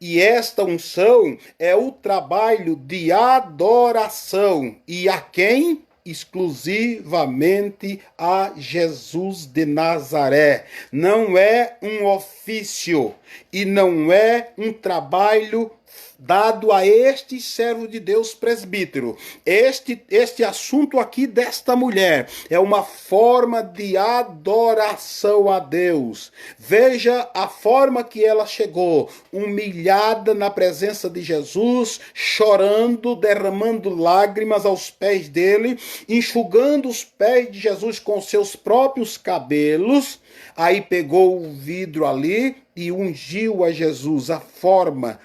E esta unção é o trabalho de adoração. E a quem? Exclusivamente a Jesus de Nazaré. Não é um ofício e não é um trabalho dado a este servo de Deus presbítero. Este assunto aqui desta mulher é uma forma de adoração a Deus. Veja a forma que ela chegou, humilhada na presença de Jesus, chorando, derramando lágrimas aos pés dele, enxugando os pés de Jesus com seus próprios cabelos. Aí pegou o vidro ali e ungiu a Jesus, a forma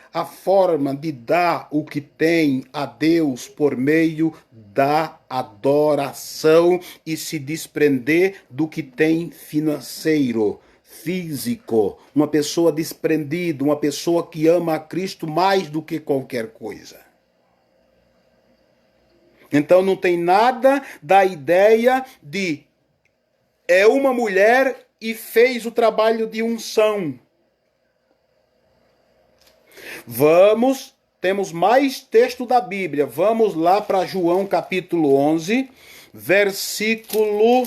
de dar o que tem a Deus por meio da adoração e se desprender do que tem financeiro, físico. Uma pessoa desprendida, uma pessoa que ama a Cristo mais do que qualquer coisa. Então não tem nada da ideia de é uma mulher e fez o trabalho de unção. Temos mais texto da Bíblia. Vamos lá para João capítulo 11, versículo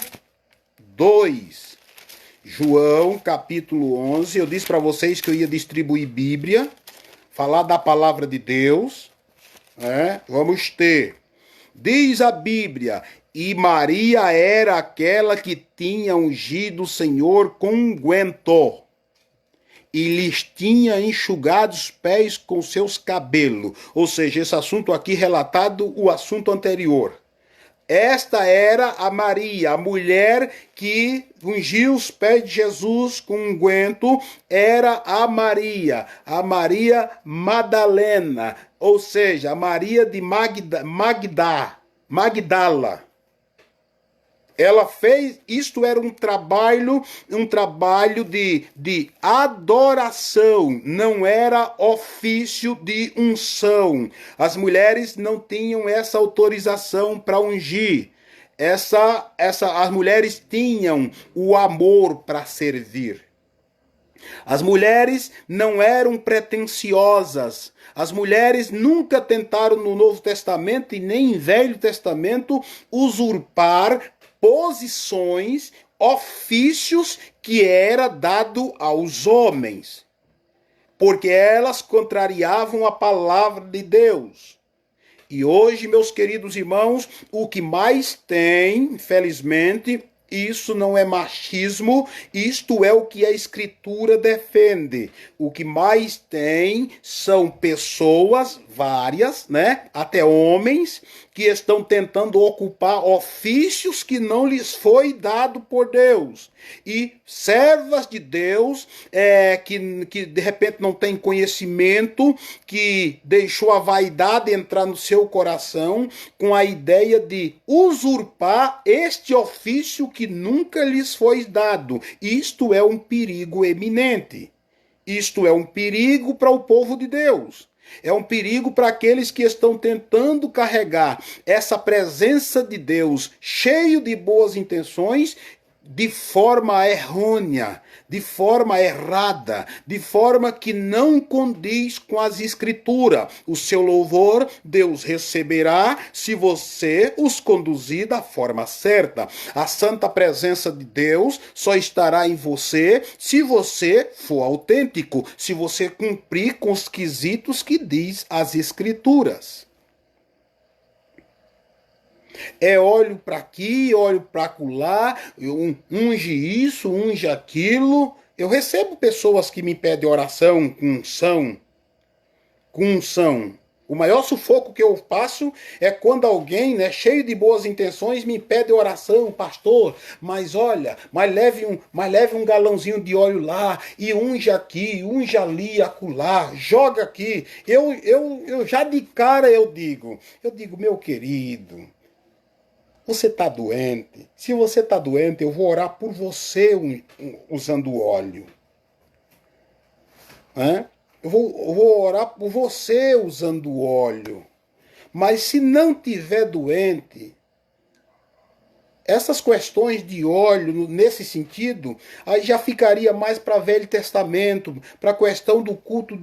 2. João capítulo 11, eu disse para vocês que eu ia distribuir Bíblia, falar da palavra de Deus, né? Vamos ter. Diz a Bíblia, e Maria era aquela que tinha ungido o Senhor com unguento, e lhes tinha enxugado os pés com seus cabelos. Ou seja, esse assunto aqui relatado, o assunto anterior. Esta era a Maria, a mulher que ungiu os pés de Jesus com unguento, era a Maria Madalena, ou seja, a Maria de Magdala. Ela fez, isto era um trabalho de adoração, não era ofício de unção. As mulheres não tinham essa autorização para ungir. As mulheres tinham o amor para servir. As mulheres não eram pretensiosas. As mulheres nunca tentaram no Novo Testamento e nem em Velho Testamento usurpar posições, ofícios que era dado aos homens, porque elas contrariavam a palavra de Deus. E hoje, meus queridos irmãos, o que mais tem, infelizmente, isso não é machismo, isto é o que a Escritura defende. O que mais tem são pessoas, várias, né? Até homens, que estão tentando ocupar ofícios que não lhes foi dado por Deus. E servas de Deus que de repente não tem conhecimento, que deixou a vaidade entrar no seu coração com a ideia de usurpar este ofício que nunca lhes foi dado. Isto é um perigo eminente. Isto é um perigo para o povo de Deus. É um perigo para aqueles que estão tentando carregar essa presença de Deus cheio de boas intenções de forma errônea, de forma errada, de forma que não condiz com as Escrituras. O seu louvor Deus receberá se você os conduzir da forma certa. A santa presença de Deus só estará em você se você for autêntico, se você cumprir com os quesitos que diz as Escrituras. É olho para aqui, olho para acolá, unge isso, unge aquilo. Eu recebo pessoas que me pedem oração com unção. O maior sufoco que eu passo é quando alguém, né, cheio de boas intenções, me pede oração, pastor, mas olha, mas leve um galãozinho de óleo lá, e unge aqui, unge ali, acolá, joga aqui. Eu já de cara eu digo, meu querido, você está doente? Se você está doente, eu vou orar por você usando óleo. Eu vou orar por você usando óleo. Mas se não tiver doente, essas questões de óleo, nesse sentido, aí já ficaria mais para Velho Testamento, para a questão do culto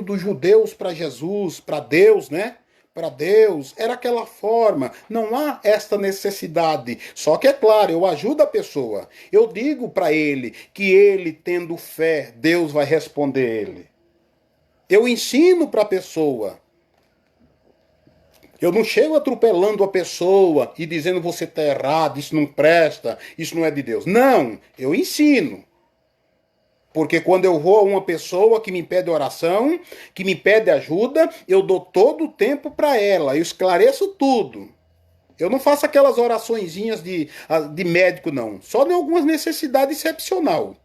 dos judeus para Jesus, para Deus, né? Para Deus, era aquela forma, não há esta necessidade. Só que é claro, eu ajudo a pessoa. Eu digo para ele que ele tendo fé, Deus vai responder ele. Eu ensino para a pessoa. Eu não chego atropelando a pessoa e dizendo você está errado, isso não presta, isso não é de Deus. Não, eu ensino. Porque quando eu vou a uma pessoa que me pede oração, que me pede ajuda, eu dou todo o tempo para ela, eu esclareço tudo. Eu não faço aquelas oraçõezinhas de médico, não. Só em algumas necessidades excepcionais.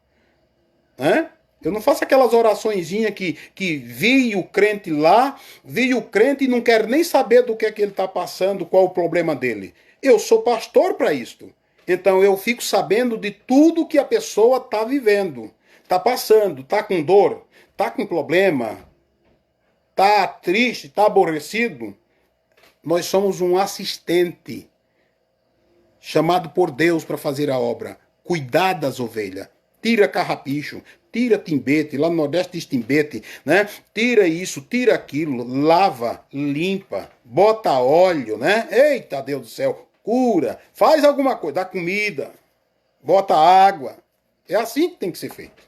Né? Eu não faço aquelas oraçõezinhas que vi o crente lá, vi o crente e não quero nem saber do que ele está passando, qual o problema dele. Eu sou pastor para isto. Então eu fico sabendo de tudo que a pessoa está vivendo. Está passando, está com dor, está com problema, está triste, está aborrecido. Nós somos um assistente chamado por Deus para fazer a obra. Cuidar das ovelhas. Tira carrapicho, tira timbete, lá no Nordeste diz timbete, né? Tira isso, tira aquilo, lava, limpa, bota óleo, né? Eita Deus do céu, cura, faz alguma coisa, dá comida, bota água. É assim que tem que ser feito.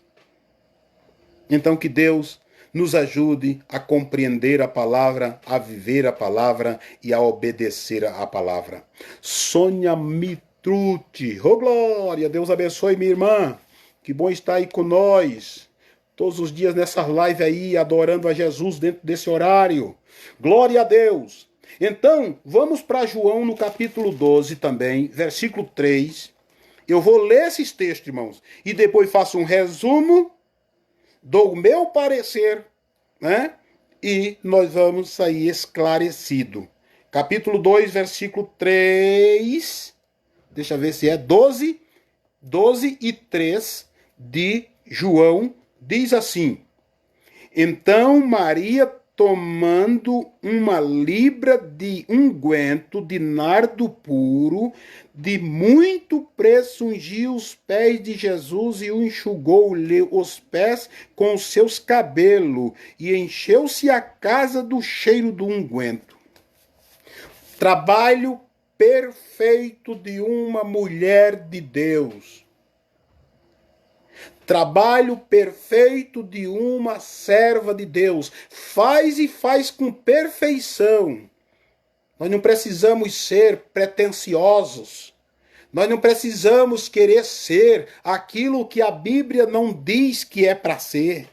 Então que Deus nos ajude a compreender a palavra, a viver a palavra e a obedecer a palavra. Sônia Mitrucci, oh glória, Deus abençoe minha irmã. Que bom estar aí com nós. Todos os dias nessa live aí, adorando a Jesus dentro desse horário. Glória a Deus. Então, vamos para João no capítulo 12 também, versículo 3. Eu vou ler esses textos, irmãos, e depois faço um resumo, dou o meu parecer, né? E nós vamos sair esclarecido. Capítulo 2, versículo 3. Deixa eu ver se é 12 e 3 de João, diz assim: Então Maria, tomando uma libra de unguento de nardo puro, de muito preço, ungiu os pés de Jesus e o enxugou-lhe os pés com os seus cabelos, e encheu-se a casa do cheiro do unguento. Trabalho perfeito de uma mulher de Deus. Trabalho perfeito de uma serva de Deus. Faz e faz com perfeição. Nós não precisamos ser pretensiosos. Nós não precisamos querer ser aquilo que a Bíblia não diz que é para ser.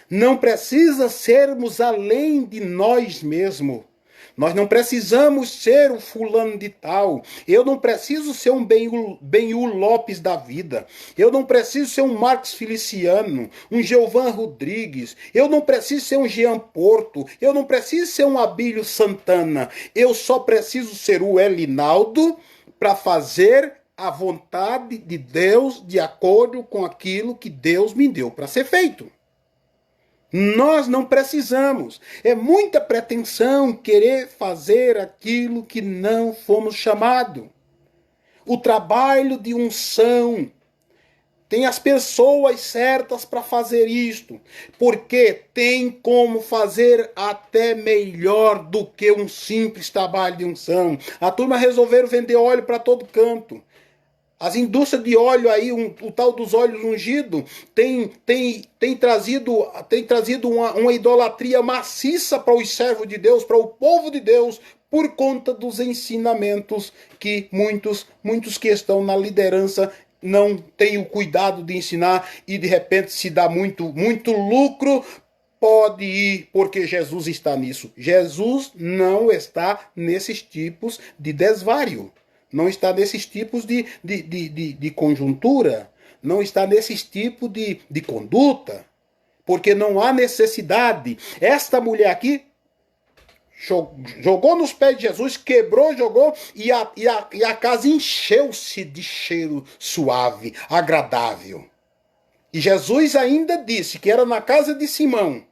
Não precisa sermos além de nós mesmos. Nós não precisamos ser o fulano de tal. Eu não preciso ser um Benhu Lopes da vida. Eu não preciso ser um Marcos Feliciano, um Giovan Rodrigues. Eu não preciso ser um Jean Porto. Eu não preciso ser um Abílio Santana. Eu só preciso ser o Elinaldo para fazer a vontade de Deus de acordo com aquilo que Deus me deu para ser feito. Nós não precisamos. É muita pretensão querer fazer aquilo que não fomos chamados. O trabalho de unção tem as pessoas certas para fazer isto, porque tem como fazer até melhor do que um simples trabalho de unção. A turma resolveram vender óleo para todo canto. As indústrias de óleo aí, o tal dos óleos ungidos, tem trazido uma idolatria maciça para os servos de Deus, para o povo de Deus, por conta dos ensinamentos que muitos que estão na liderança não têm o cuidado de ensinar e de repente se dá muito lucro. Pode ir, porque Jesus está nisso. Jesus não está nesses tipos de desvario. Não está nesses tipos de conjuntura, não está nesses tipos de conduta, porque não há necessidade. Esta mulher aqui jogou nos pés de Jesus, quebrou, jogou, e a casa encheu-se de cheiro suave, agradável. E Jesus ainda disse que era na casa de Simão.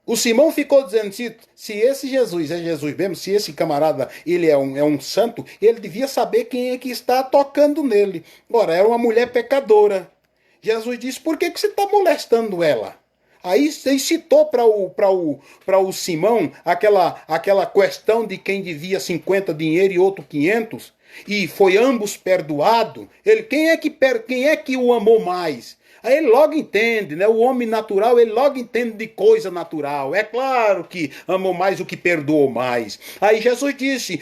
O Simão ficou dizendo, se esse Jesus é Jesus mesmo, se esse camarada ele é um santo, ele devia saber quem é que está tocando nele. Ora, era uma mulher pecadora. Jesus disse, por que você está molestando ela? Aí ele citou para o Simão aquela questão de quem devia 50 dinheiro e outro 500, e foi ambos perdoado. Ele, quem é que o amou mais? Aí ele logo entende, né? O homem natural, ele logo entende de coisa natural. É claro que amou mais o que perdoou mais. Aí Jesus disse,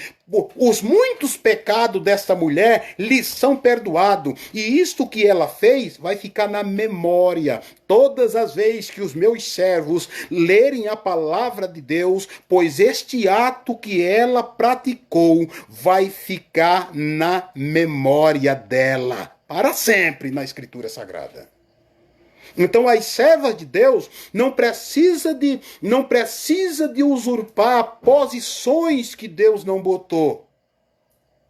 os muitos pecados desta mulher lhe são perdoados. E isto que ela fez vai ficar na memória. Todas as vezes que os meus servos lerem a palavra de Deus, pois este ato que ela praticou vai ficar na memória dela. Para sempre na Escritura Sagrada. Então as servas de Deus não precisa de usurpar posições que Deus não botou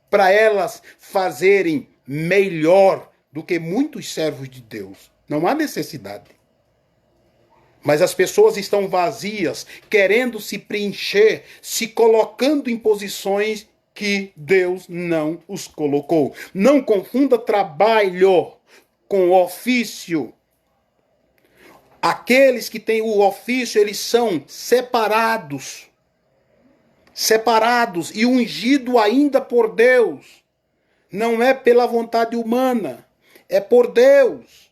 para elas fazerem melhor do que muitos servos de Deus. Não há necessidade. Mas as pessoas estão vazias, querendo se preencher, se colocando em posições que Deus não os colocou. Não confunda trabalho com ofício. Aqueles que têm o ofício, eles são separados. Separados e ungido ainda por Deus. Não é pela vontade humana, é por Deus.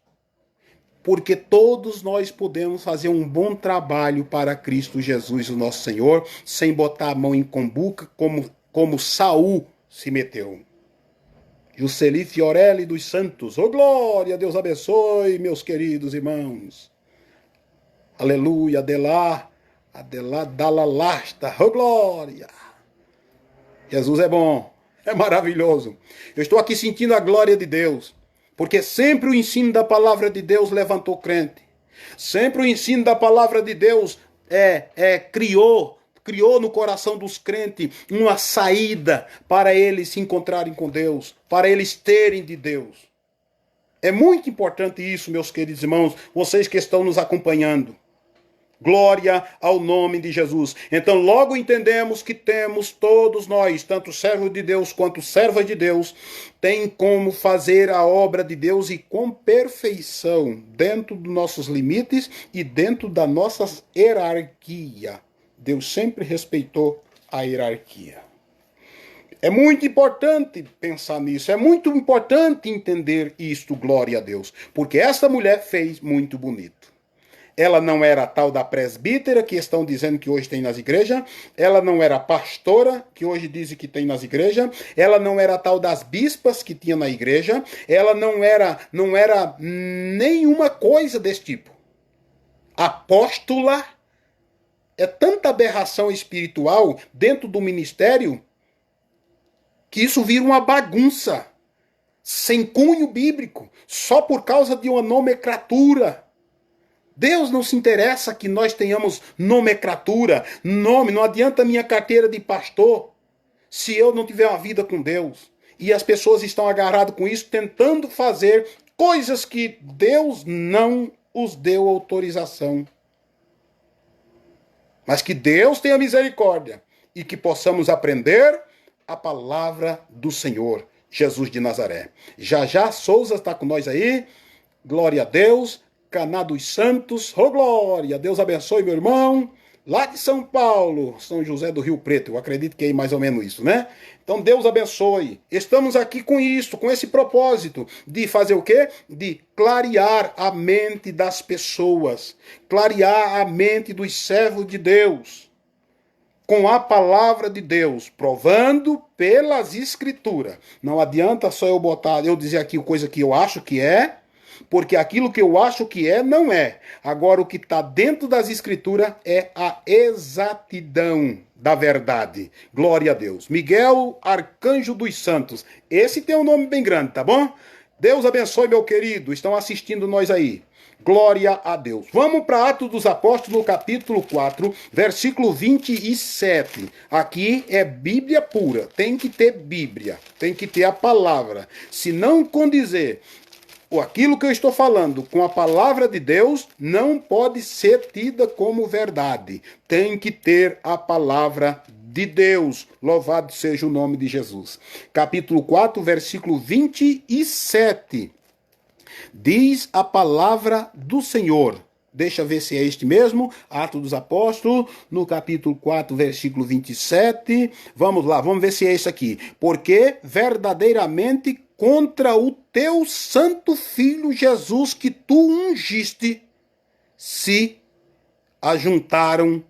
Porque todos nós podemos fazer um bom trabalho para Cristo Jesus, o nosso Senhor, sem botar a mão em cumbuca, como Saul se meteu. Jusceli Fiorelli dos Santos. Ô glória, Deus abençoe, meus queridos irmãos. Aleluia, Adelar Dalalasta. Ô glória. Jesus é bom, é maravilhoso. Eu estou aqui sentindo a glória de Deus. Porque sempre o ensino da palavra de Deus levantou crente. Sempre o ensino da palavra de Deus criou no coração dos crentes uma saída para eles se encontrarem com Deus, para eles terem de Deus. É muito importante isso, meus queridos irmãos, vocês que estão nos acompanhando. Glória ao nome de Jesus. Então logo entendemos que temos todos nós, tanto servos de Deus quanto servas de Deus, tem como fazer a obra de Deus e com perfeição, dentro dos nossos limites e dentro da nossa hierarquia. Deus sempre respeitou a hierarquia. É muito importante pensar nisso, é muito importante entender isto, glória a Deus, porque esta mulher fez muito bonito. Ela não era a tal da presbítera, que estão dizendo que hoje tem nas igrejas. Ela não era a pastora, que hoje dizem que tem nas igrejas. Ela não era a tal das bispas que tinha na igreja. Ela não era nenhuma coisa desse tipo. Apóstola é tanta aberração espiritual dentro do ministério que isso vira uma bagunça. Sem cunho bíblico. Só por causa de uma nomenclatura. Deus não se interessa que nós tenhamos nomenclatura, nome. Não adianta a minha carteira de pastor se eu não tiver uma vida com Deus. E as pessoas estão agarradas com isso, tentando fazer coisas que Deus não os deu autorização. Mas que Deus tenha misericórdia e que possamos aprender a palavra do Senhor, Jesus de Nazaré. Já Souza está com nós aí. Glória a Deus. Caná dos Santos, ô glória, Deus abençoe meu irmão, lá de São Paulo, São José do Rio Preto, eu acredito que é mais ou menos isso, né? Então Deus abençoe, estamos aqui com isso, com esse propósito, de fazer o quê? De clarear a mente das pessoas, clarear a mente dos servos de Deus, com a palavra de Deus, provando pelas escrituras. Não adianta só eu dizer aqui coisa que eu acho que é, porque aquilo que eu acho que é, não é. Agora, o que está dentro das escrituras é a exatidão da verdade. Glória a Deus. Miguel Arcanjo dos Santos. Esse tem um nome bem grande, tá bom? Deus abençoe, meu querido. Estão assistindo nós aí. Glória a Deus. Vamos para Atos dos Apóstolos, no capítulo 4, versículo 27. Aqui é Bíblia pura. Tem que ter Bíblia. Tem que ter a palavra. Se não condizer aquilo que eu estou falando com a palavra de Deus, não pode ser tida como verdade. Tem que ter a palavra de Deus. Louvado seja o nome de Jesus. Capítulo 4, versículo 27. Diz a palavra do Senhor. Deixa ver se é este mesmo. Atos dos Apóstolos, no capítulo 4, versículo 27. Vamos lá, vamos ver se é isso aqui. Porque verdadeiramente contra o teu santo filho Jesus que tu ungiste, se ajuntaram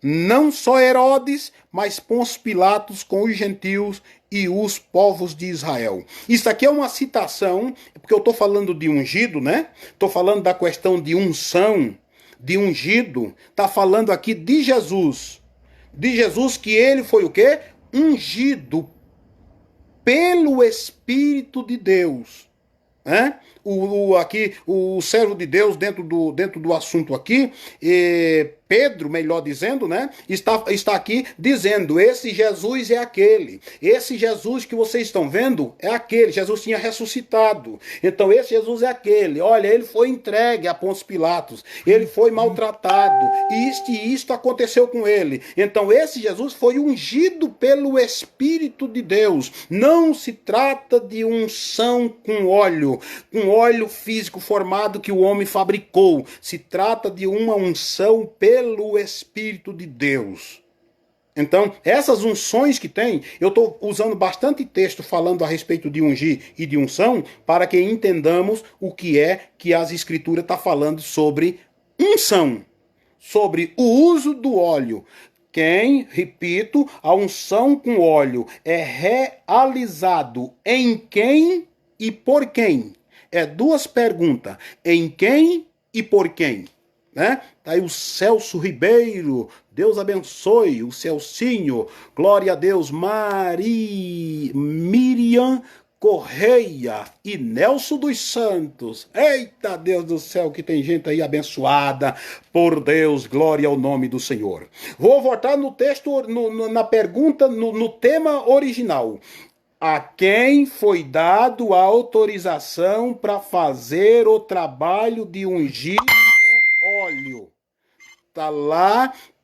não só Herodes, mas Pôncio Pilatos com os gentios e os povos de Israel. Isso aqui é uma citação, porque eu estou falando de ungido, né? Estou falando da questão de unção, de ungido. Está falando aqui de Jesus. De Jesus que ele foi o quê? Ungido pelo Espírito de Deus. Aqui, o servo de Deus, dentro do assunto aqui, Pedro, melhor dizendo, né, está aqui dizendo, esse Jesus é aquele. Esse Jesus que vocês estão vendo é aquele. Jesus tinha ressuscitado. Então esse Jesus é aquele. Olha, ele foi entregue a Pôncio Pilatos. Ele foi maltratado. E isto aconteceu com ele. Então esse Jesus foi ungido pelo Espírito de Deus. Não se trata de unção com óleo físico formado que o homem fabricou. Se trata de uma unção pelo Espírito de Deus. Então, essas unções que tem, eu estou usando bastante texto falando a respeito de ungir e de unção, para que entendamos o que é que as Escrituras estão falando sobre unção, sobre o uso do óleo. Repito, a unção com óleo é realizado em quem e por quem? É duas perguntas. Em quem e por quem? Né? Tá aí o Celso Ribeiro, Deus abençoe, o Celcinho, glória a Deus, Miriam Correia e Nelson dos Santos. Eita Deus do céu, que tem gente aí abençoada por Deus, glória ao nome do Senhor. Vou voltar no texto, na pergunta, no tema original. A quem foi dado a autorização para fazer o trabalho de ungir óleo?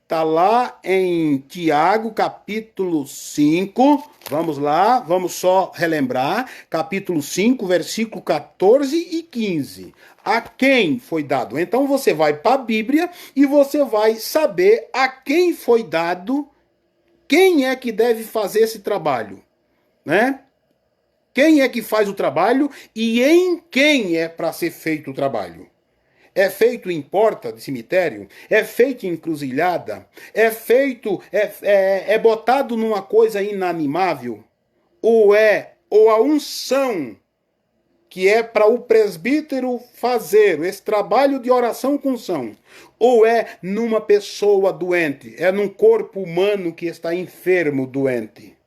Tá lá em Tiago, capítulo 5. Vamos lá, vamos só relembrar. Capítulo 5, versículo 14 e 15. A quem foi dado? Então você vai para a Bíblia e você vai saber a quem foi dado, quem é que deve fazer esse trabalho, né? Quem é que faz o trabalho e em quem é para ser feito o trabalho. É feito em porta de cemitério? É feito em encruzilhada? É feito, é botado numa coisa inanimável? Ou a unção que é para o presbítero fazer esse trabalho de oração com unção? Ou é numa pessoa doente? É num corpo humano que está enfermo, doente?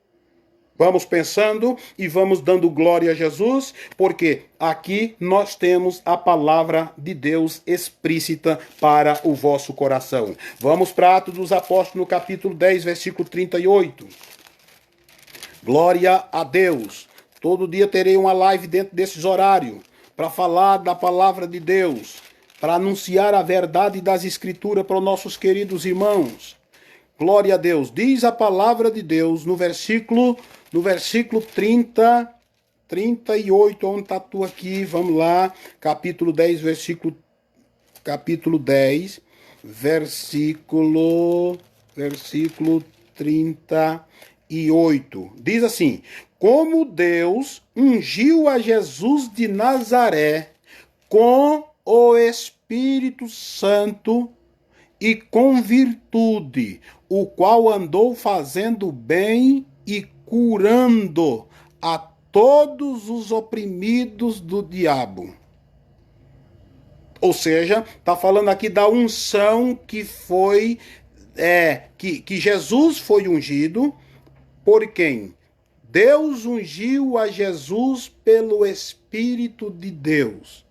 Vamos pensando e vamos dando glória a Jesus, porque aqui nós temos a palavra de Deus explícita para o vosso coração. Vamos para Atos dos Apóstolos, no capítulo 10, versículo 38. Glória a Deus. Todo dia terei uma live dentro desses horários para falar da palavra de Deus, para anunciar a verdade das Escrituras para os nossos queridos irmãos. Glória a Deus. Diz a palavra de Deus no versículo 38, onde está tu aqui? Vamos lá. Capítulo 10, versículo 38. Diz assim: como Deus ungiu a Jesus de Nazaré com o Espírito Santo e com virtude, o qual andou fazendo bem e curando a todos os oprimidos do diabo. Ou seja, está falando aqui da unção que foi, que Jesus foi ungido por quem? Deus ungiu a Jesus pelo Espírito de Deus.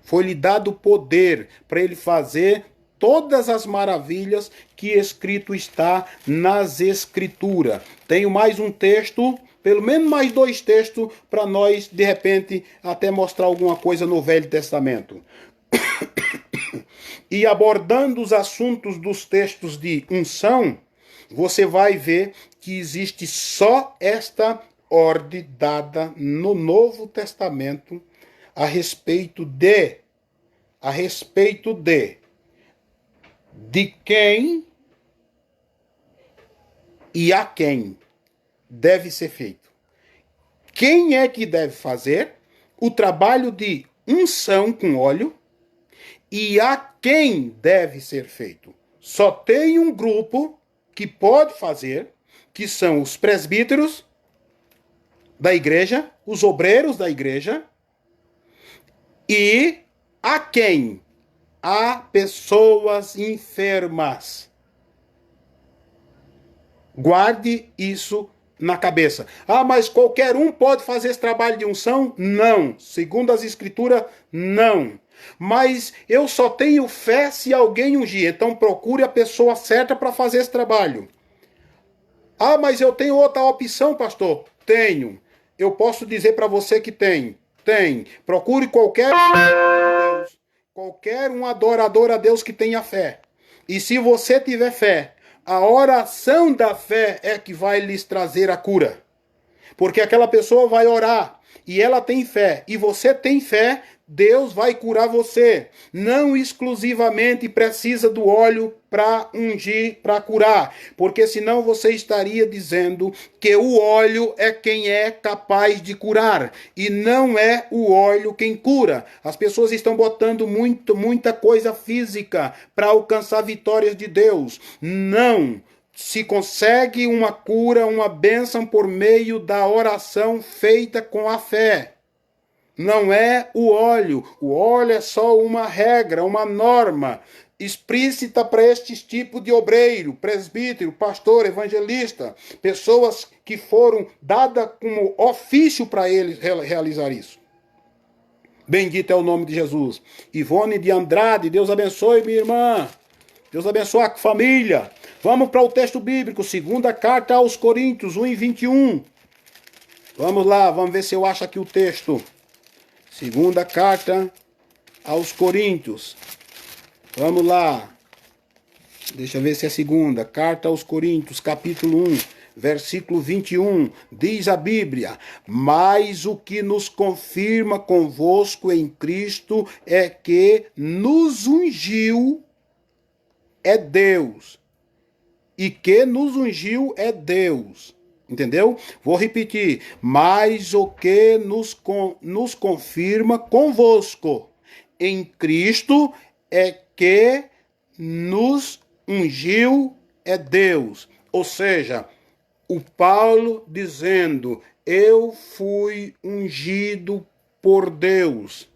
Foi-lhe dado poder para ele fazer todas as maravilhas que escrito está nas Escrituras. Tenho mais um texto, pelo menos mais dois textos, para nós, de repente, até mostrar alguma coisa no Velho Testamento. E abordando os assuntos dos textos de unção, você vai ver que existe só esta ordem dada no Novo Testamento a respeito de quem e a quem deve ser feito. Quem é que deve fazer o trabalho de unção com óleo e a quem deve ser feito. Só tem um grupo que pode fazer, que são os presbíteros da igreja, os obreiros da igreja, e a quem? A pessoas enfermas. Guarde isso na cabeça. Ah, mas qualquer um pode fazer esse trabalho de unção? Não. Segundo as escrituras, não. Mas eu só tenho fé se alguém ungir. Então procure a pessoa certa para fazer esse trabalho. Ah, mas eu tenho outra opção, pastor? Tenho. Eu posso dizer para você que tem. Tem. Procure qualquer um adorador a Deus que tenha fé. E se você tiver fé, a oração da fé é que vai lhes trazer a cura. Porque aquela pessoa vai orar e ela tem fé, e você tem fé, Deus vai curar você. Não exclusivamente precisa do óleo para ungir, para curar. Porque senão você estaria dizendo que o óleo é quem é capaz de curar. E não é o óleo quem cura. As pessoas estão botando muita coisa física para alcançar vitórias de Deus. Não. Se consegue uma cura, uma bênção por meio da oração feita com a fé. Não é o óleo. O óleo é só uma regra, uma norma explícita para este tipo de obreiro, presbítero, pastor, evangelista, pessoas que foram dadas como ofício para eles realizar isso. Bendito é o nome de Jesus. Ivone de Andrade, Deus abençoe, minha irmã. Deus abençoe a família. Vamos para o texto bíblico, segunda carta aos Coríntios, 1:21. Vamos lá, vamos ver se eu acho aqui o texto. Segunda carta aos Coríntios. Vamos lá. Deixa eu ver se é segunda. Carta aos Coríntios, capítulo 1, versículo 21. Diz a Bíblia: mas o que nos confirma convosco em Cristo é que nos ungiu é Deus. E que nos ungiu é Deus. Entendeu? Vou repetir. Mas o que nos confirma convosco em Cristo é que nos ungiu é Deus. Ou seja, o Paulo dizendo: eu fui ungido por Deus.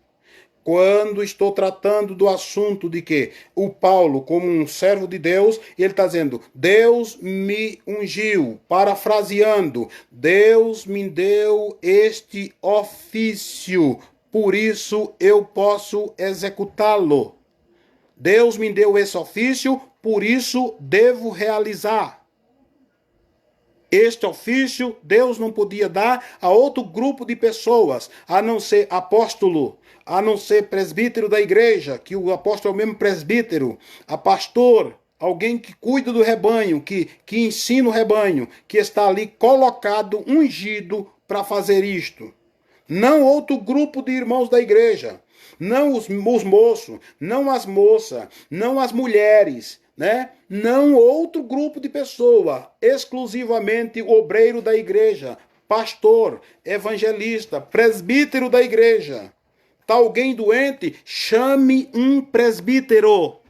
Quando estou tratando do assunto de que o Paulo, como um servo de Deus, ele está dizendo: Deus me ungiu. Parafraseando, Deus me deu este ofício, por isso eu posso executá-lo. Deus me deu esse ofício, por isso devo realizar. Este ofício Deus não podia dar a outro grupo de pessoas, a não ser apóstolo, a não ser presbítero da igreja, que o apóstolo é o mesmo presbítero, a pastor, alguém que cuida do rebanho, que ensina o rebanho, que está ali colocado, ungido para fazer isto. Não outro grupo de irmãos da igreja, não os moços, não as moças, não as mulheres, né? Não outro grupo de pessoa, exclusivamente obreiro da igreja, pastor, evangelista, presbítero da igreja. Tá alguém doente? Chame um presbítero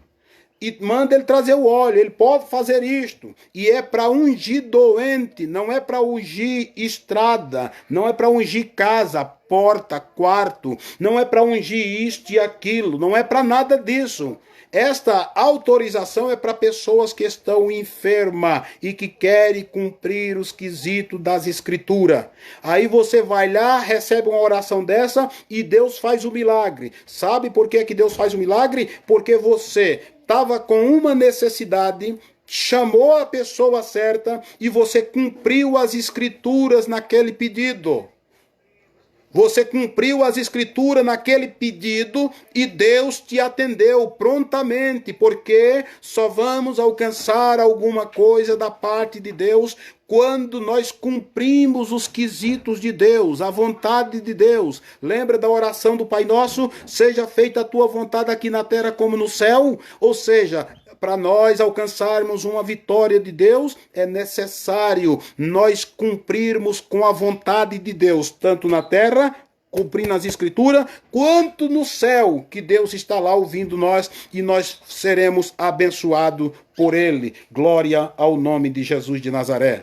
e manda ele trazer o óleo. Ele pode fazer isto. E é para ungir doente, não é para ungir estrada, não é para ungir casa, porta, quarto, não é para ungir isto e aquilo, não é para nada disso. Esta autorização é para pessoas que estão enfermas e que querem cumprir os quesitos das escrituras. Aí você vai lá, recebe uma oração dessa e Deus faz o milagre. Sabe por que Deus faz o milagre? Porque você estava com uma necessidade, chamou a pessoa certa e você cumpriu as escrituras naquele pedido. Você cumpriu as escrituras naquele pedido e Deus te atendeu prontamente, porque só vamos alcançar alguma coisa da parte de Deus quando nós cumprimos os quesitos de Deus, a vontade de Deus. Lembra da oração do Pai Nosso? Seja feita a tua vontade aqui na terra como no céu. Ou seja, para nós alcançarmos uma vitória de Deus, é necessário nós cumprirmos com a vontade de Deus, tanto na terra, cumprindo as escrituras, quanto no céu, que Deus está lá ouvindo nós e nós seremos abençoados por Ele. Glória ao nome de Jesus de Nazaré.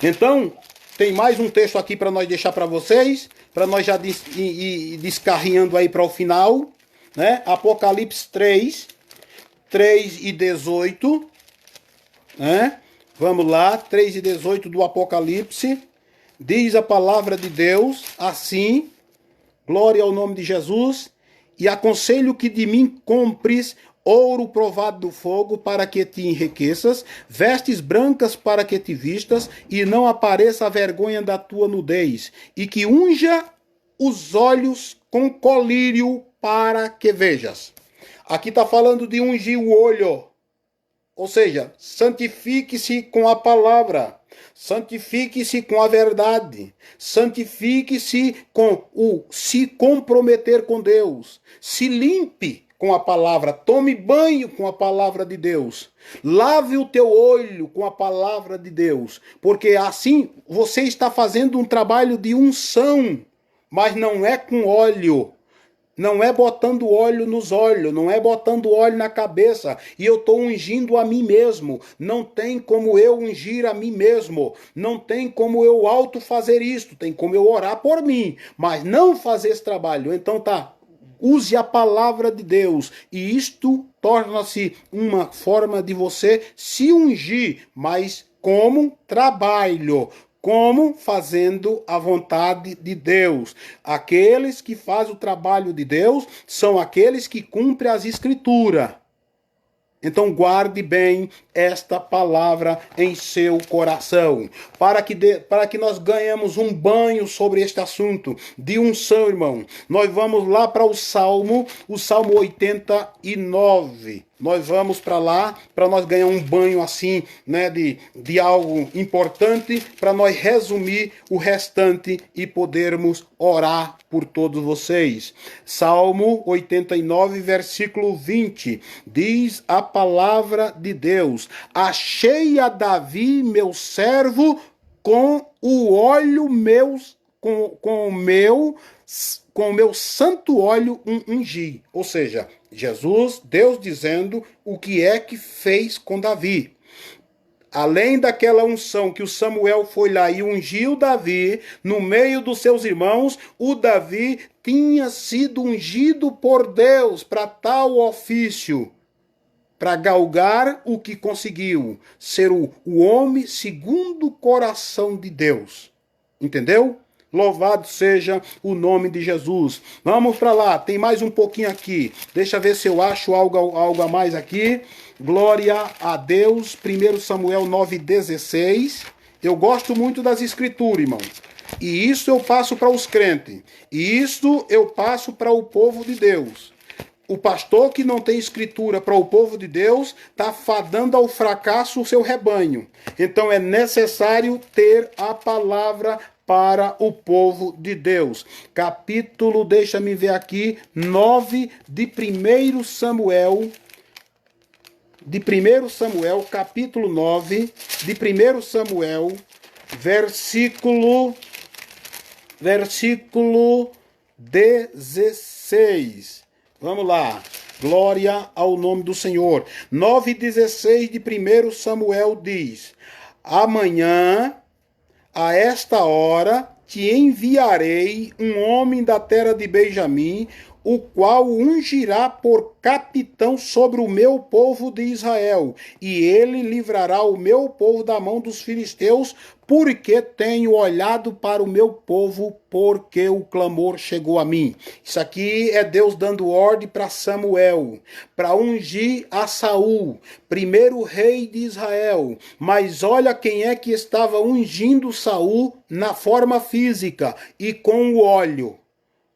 Então, tem mais um texto aqui para nós deixar para vocês, para nós já ir descarreando aí para o final, né? Apocalipse 3:18, né? Vamos lá, 3:18 do Apocalipse. Diz a palavra de Deus assim: glória ao nome de Jesus. E aconselho que de mim compres ouro provado do fogo para que te enriqueças, vestes brancas para que te vistas, e não apareça a vergonha da tua nudez, e que unja os olhos com colírio para que vejas. Aqui está falando de ungir o olho. Ou seja, santifique-se com a palavra, santifique-se com a verdade, santifique-se com o se comprometer com Deus, se limpe com a palavra, tome banho com a palavra de Deus, lave o teu olho com a palavra de Deus, porque assim você está fazendo um trabalho de unção, mas não é com óleo. Não é botando óleo nos olhos, não é botando óleo na cabeça, e eu estou ungindo a mim mesmo. Não tem como eu ungir a mim mesmo, não tem como eu auto fazer isto, tem como eu orar por mim, mas não fazer esse trabalho. Então tá, use a palavra de Deus, e isto torna-se uma forma de você se ungir, mas como trabalho. Como? Fazendo a vontade de Deus. Aqueles que fazem o trabalho de Deus são aqueles que cumprem as escrituras. Então guarde bem esta palavra em seu coração, para que nós ganhemos um banho sobre este assunto de unção, irmão. Nós vamos lá para o Salmo 89. Nós vamos para lá, para nós ganhar um banho assim, né, de algo importante, para nós resumir o restante e podermos orar por todos vocês. Salmo 89, versículo 20, diz a palavra de Deus: achei a Davi, meu servo, com o óleo meus, com o meu santo óleo ungi. Ou seja, Jesus, Deus dizendo o que é que fez com Davi. Além daquela unção que o Samuel foi lá e ungiu Davi, no meio dos seus irmãos, o Davi tinha sido ungido por Deus para tal ofício, para galgar o que conseguiu, ser o homem segundo o coração de Deus. Entendeu? Louvado seja o nome de Jesus. Vamos para lá, tem mais um pouquinho aqui. Deixa eu ver se eu acho algo a mais aqui. Glória a Deus. 1 Samuel 9,16. Eu gosto muito das escrituras, irmão. E isso eu passo para os crentes. E isso eu passo para o povo de Deus. O pastor que não tem escritura para o povo de Deus está fadando ao fracasso o seu rebanho. Então é necessário ter a palavra para o povo de Deus. Capítulo, deixa-me ver aqui, 9 de 1 Samuel. De 1 Samuel, capítulo 9, de 1 Samuel, versículo 16. Vamos lá. Glória ao nome do Senhor. 9:16 de 1 Samuel diz: amanhã, a esta hora, te enviarei um homem da terra de Benjamim, o qual ungirá por capitão sobre o meu povo de Israel, e ele livrará o meu povo da mão dos filisteus, porque tenho olhado para o meu povo, porque o clamor chegou a mim. Isso aqui é Deus dando ordem para Samuel, para ungir a Saul, primeiro rei de Israel. Mas olha quem é que estava ungindo Saul na forma física e com o óleo.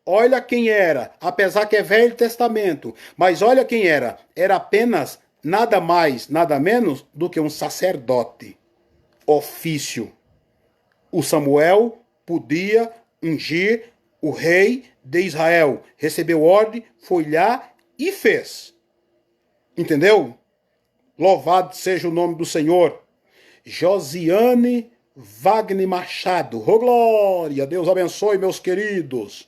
Olha quem era, apesar que é Velho Testamento, mas olha quem era. Era apenas nada mais, nada menos do que um sacerdote. Ofício. O Samuel podia ungir o rei de Israel. Recebeu ordem, foi lá e fez. Entendeu? Louvado seja o nome do Senhor. Josiane Wagner Machado. Oh, glória! Deus abençoe, meus queridos.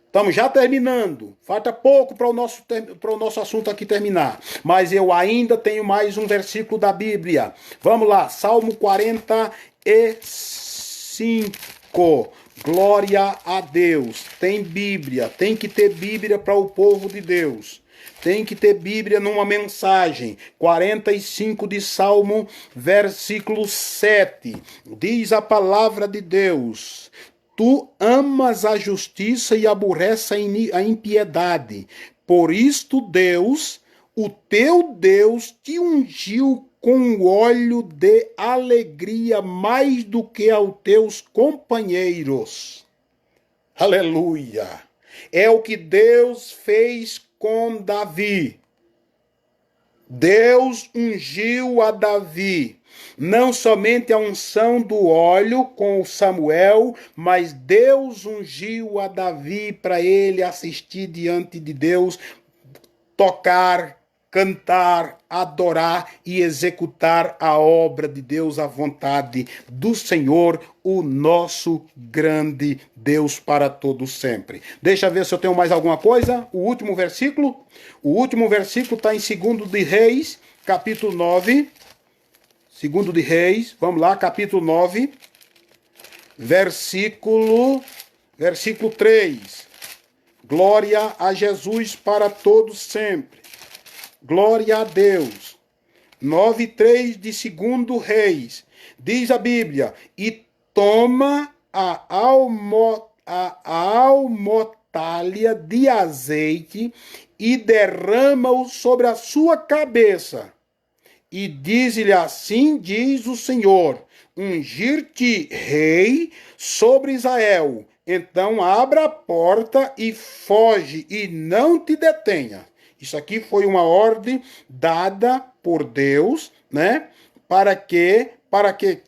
Estamos já terminando. Falta pouco para o nosso assunto aqui terminar. Mas eu ainda tenho mais um versículo da Bíblia. Vamos lá. Salmo 45. Glória a Deus. Tem Bíblia. Tem que ter Bíblia para o povo de Deus. Tem que ter Bíblia numa mensagem. 45 de Salmo, versículo 7. Diz a palavra de Deus: Tu amas a justiça e aborreces a impiedade. Por isto Deus, o teu Deus, te ungiu com óleo de alegria mais do que aos teus companheiros. Aleluia! É o que Deus fez com Davi. Deus ungiu a Davi, não somente a unção do óleo com Samuel, mas Deus ungiu a Davi para ele assistir diante de Deus, tocar, cantar, adorar e executar a obra de Deus, a vontade do Senhor, o nosso grande Deus para todos sempre. Deixa eu ver se eu tenho mais alguma coisa. O último versículo. O último versículo está em 2 de Reis, capítulo 9. 2 de Reis, vamos lá, capítulo 9, versículo 3. Glória a Jesus para todos sempre. Glória a Deus. 9:3 de 2 Reis. Diz a Bíblia: e toma a almotalha de azeite e derrama-o sobre a sua cabeça. E diz-lhe: assim diz o Senhor, ungir-te rei sobre Israel. Então abra a porta e foge e não te detenha. Isso aqui foi uma ordem dada por Deus, né? Para que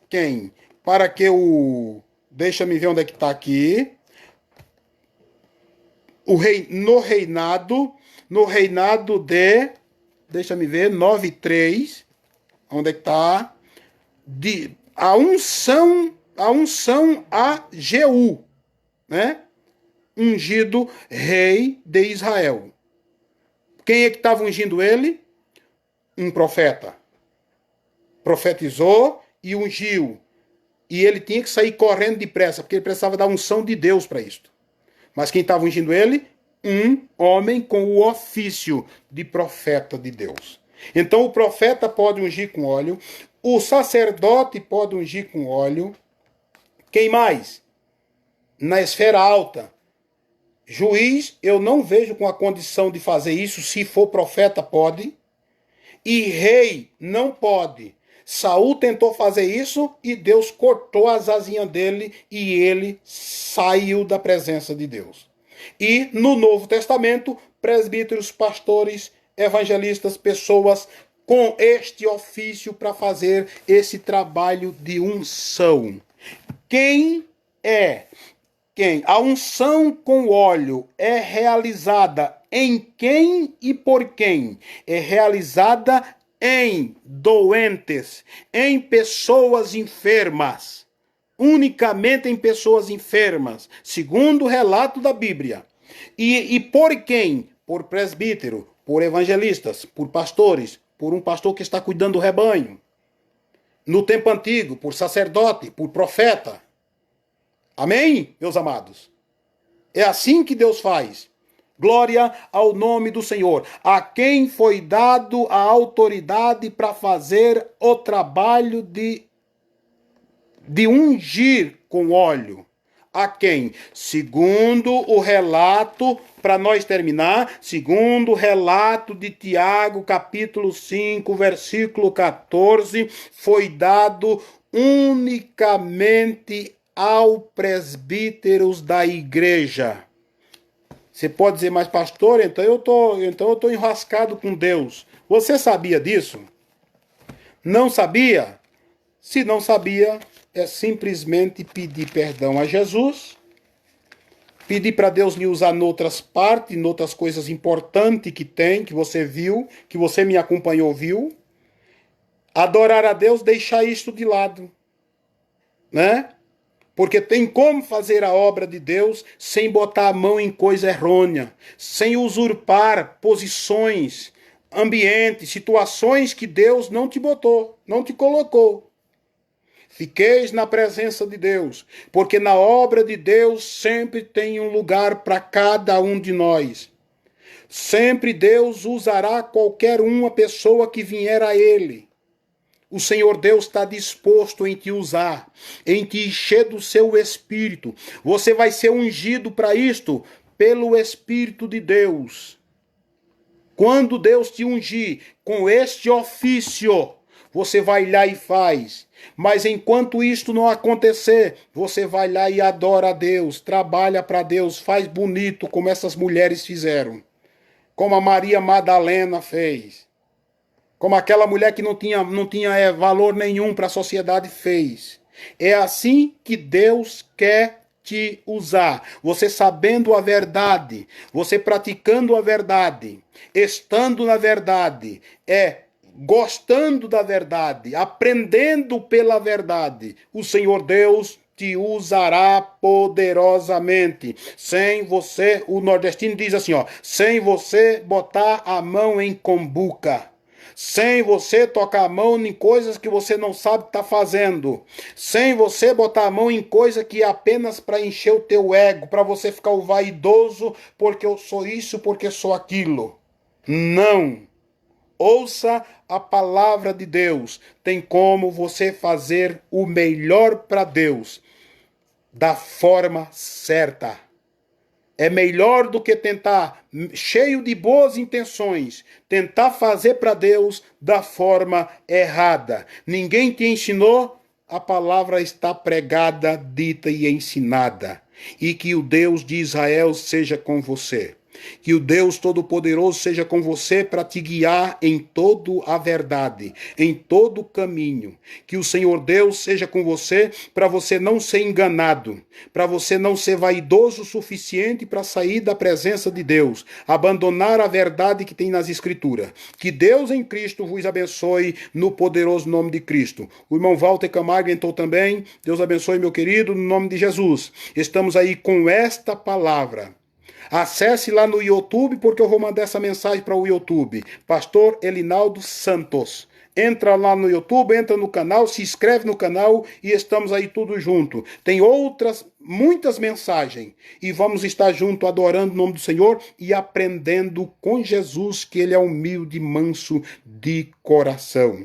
quem? Para que o... Deixa-me ver onde é que está aqui. No reinado de... Deixa-me ver, 9:3. Onde é que está? A unção a Jeú, né? Ungido rei de Israel. Quem é que estava ungindo ele? Um profeta. Profetizou e ungiu. E ele tinha que sair correndo depressa, porque ele precisava da unção de Deus para isto. Mas quem estava ungindo ele? Um homem com o ofício de profeta de Deus. Então o profeta pode ungir com óleo, o sacerdote pode ungir com óleo. Quem mais? Na esfera alta. Juiz, eu não vejo com a condição de fazer isso. Se for profeta, pode. E rei, não pode. Saul tentou fazer isso e Deus cortou as asinhas dele e ele saiu da presença de Deus. E no Novo Testamento, presbíteros, pastores, evangelistas, pessoas com este ofício para fazer esse trabalho de unção. Quem? A unção com óleo é realizada em quem e por quem? É realizada em doentes, em pessoas enfermas. Unicamente em pessoas enfermas, segundo o relato da Bíblia. E por quem? Por presbítero, por evangelistas, por pastores, por um pastor que está cuidando do rebanho. No tempo antigo, por sacerdote, por profeta. Amém, meus amados? É assim que Deus faz. Glória ao nome do Senhor, a quem foi dado a autoridade para fazer o trabalho de ungir com óleo. A quem? Segundo o relato, para nós terminar, segundo o relato de Tiago, capítulo 5, versículo 14, foi dado unicamente aos presbíteros da igreja. Você pode dizer, mas pastor, então eu tô enrascado com Deus. Você sabia disso? Não sabia? Se não sabia, é simplesmente pedir perdão a Jesus, pedir para Deus lhe usar noutras partes, noutras coisas importantes que tem, que você viu, que você me acompanhou, viu. Adorar a Deus, deixar isto de lado, né? Porque tem como fazer a obra de Deus sem botar a mão em coisa errônea, sem usurpar posições, ambientes, situações que Deus não te botou, não te colocou. Fiqueis na presença de Deus, porque na obra de Deus sempre tem um lugar para cada um de nós. Sempre Deus usará qualquer uma pessoa que vier a Ele. O Senhor Deus está disposto em te usar, em te encher do seu Espírito. Você vai ser ungido para isto pelo Espírito de Deus. Quando Deus te ungir com este ofício, você vai lá e faz. Mas enquanto isto não acontecer, você vai lá e adora a Deus, trabalha para Deus, faz bonito como essas mulheres fizeram. Como a Maria Madalena fez. Como aquela mulher que não tinha valor nenhum para a sociedade fez. É assim que Deus quer te usar. Você sabendo a verdade, você praticando a verdade, estando na verdade, gostando da verdade, aprendendo pela verdade. O Senhor Deus te usará poderosamente. Sem você, o nordestino diz assim, sem você botar a mão em combuca. Sem você tocar a mão em coisas que você não sabe estar fazendo. Sem você botar a mão em coisa que é apenas para encher o teu ego, para você ficar o vaidoso, porque eu sou isso, porque sou aquilo. Não. Ouça a palavra de Deus. Tem como você fazer o melhor para Deus, da forma certa. É melhor do que tentar, cheio de boas intenções, tentar fazer para Deus da forma errada. Ninguém te ensinou, a palavra está pregada, dita e ensinada. E que o Deus de Israel seja com você. Que o Deus Todo-Poderoso seja com você para te guiar em toda a verdade, em todo o caminho. Que o Senhor Deus seja com você para você não ser enganado, para você não ser vaidoso o suficiente para sair da presença de Deus, abandonar a verdade que tem nas Escrituras. Que Deus em Cristo vos abençoe no poderoso nome de Cristo. O irmão Walter Camargo entrou também. Deus abençoe, meu querido, no nome de Jesus. Estamos aí com esta palavra. Acesse lá no YouTube, porque eu vou mandar essa mensagem para o YouTube. Pastor Elinaldo Santos. Entra lá no YouTube, entra no canal, se inscreve no canal e estamos aí tudo junto. Tem muitas mensagens. E vamos estar junto adorando o nome do Senhor e aprendendo com Jesus, que Ele é humilde e manso de coração.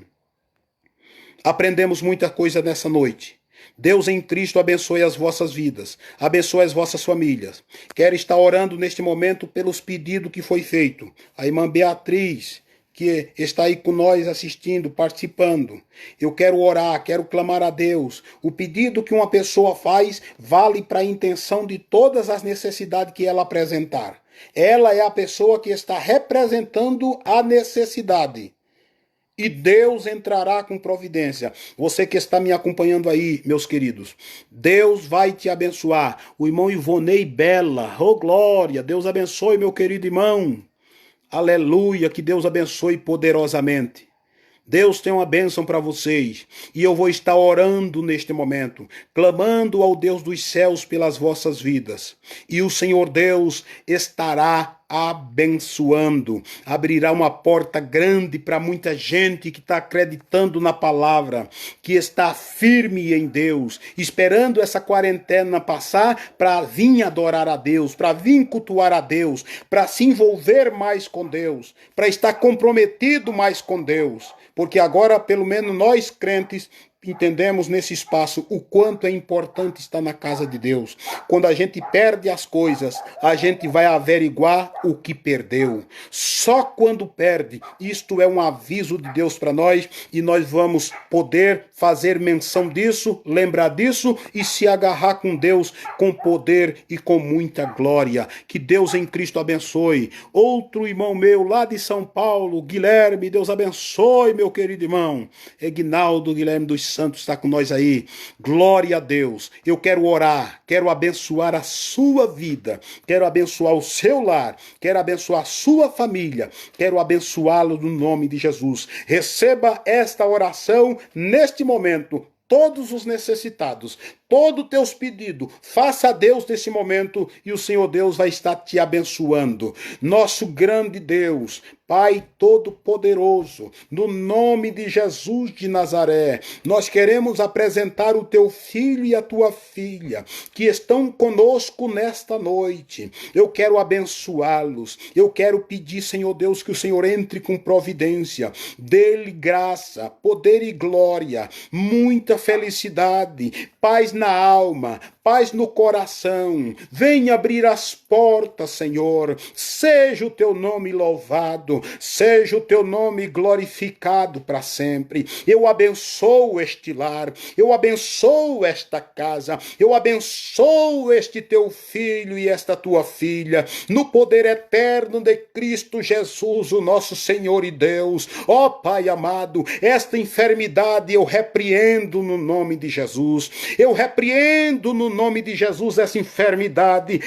Aprendemos muita coisa nessa noite. Deus em Cristo abençoe as vossas vidas, abençoe as vossas famílias. Quero estar orando neste momento pelos pedidos que foi feito. A irmã Beatriz, que está aí com nós assistindo, participando. Eu quero orar, quero clamar a Deus. O pedido que uma pessoa faz vale para a intenção de todas as necessidades que ela apresentar. Ela é a pessoa que está representando a necessidade. E Deus entrará com providência. Você que está me acompanhando aí, meus queridos, Deus vai te abençoar. O irmão Ivonei Bela, oh glória, Deus abençoe, meu querido irmão. Aleluia, que Deus abençoe poderosamente. Deus tem uma bênção para vocês, e eu vou estar orando neste momento, clamando ao Deus dos céus pelas vossas vidas. E o Senhor Deus estará abençoando, abrirá uma porta grande para muita gente que está acreditando na palavra, que está firme em Deus, esperando essa quarentena passar para vir adorar a Deus, para vir cultuar a Deus, para se envolver mais com Deus, para estar comprometido mais com Deus. Porque agora, pelo menos nós crentes, entendemos nesse espaço o quanto é importante estar na casa de Deus. Quando a gente perde as coisas, a gente vai averiguar o que perdeu. Só quando perde, isto é um aviso de Deus para nós, e nós vamos poder fazer menção disso, lembrar disso e se agarrar com Deus com poder e com muita glória. Que Deus em Cristo abençoe. Outro irmão meu lá de São Paulo, Guilherme, Deus abençoe, meu querido irmão. Reginaldo Guilherme dos Santos está com nós aí. Glória a Deus. Eu quero orar, quero abençoar a sua vida, quero abençoar o seu lar, quero abençoar a sua família, quero abençoá-lo no nome de Jesus. Receba esta oração neste momento. Todos os necessitados, todos os teus pedidos, faça a Deus nesse momento e o Senhor Deus vai estar te abençoando. Nosso grande Deus, Pai Todo-Poderoso, no nome de Jesus de Nazaré, nós queremos apresentar o teu filho e a tua filha, que estão conosco nesta noite. Eu quero abençoá-los, eu quero pedir, Senhor Deus, que o Senhor entre com providência, dê-lhe graça, poder e glória, muita felicidade, paz na alma, paz no coração. Venha abrir as portas, Senhor. Seja o teu nome louvado, seja o teu nome glorificado para sempre. Eu abençoo este lar, eu abençoo esta casa, eu abençoo este teu filho e esta tua filha, no poder eterno de Cristo Jesus, o nosso Senhor e Deus. Ó Pai amado, esta enfermidade eu repreendo no nome de Jesus. Eu repreendo no nome de Jesus essa enfermidade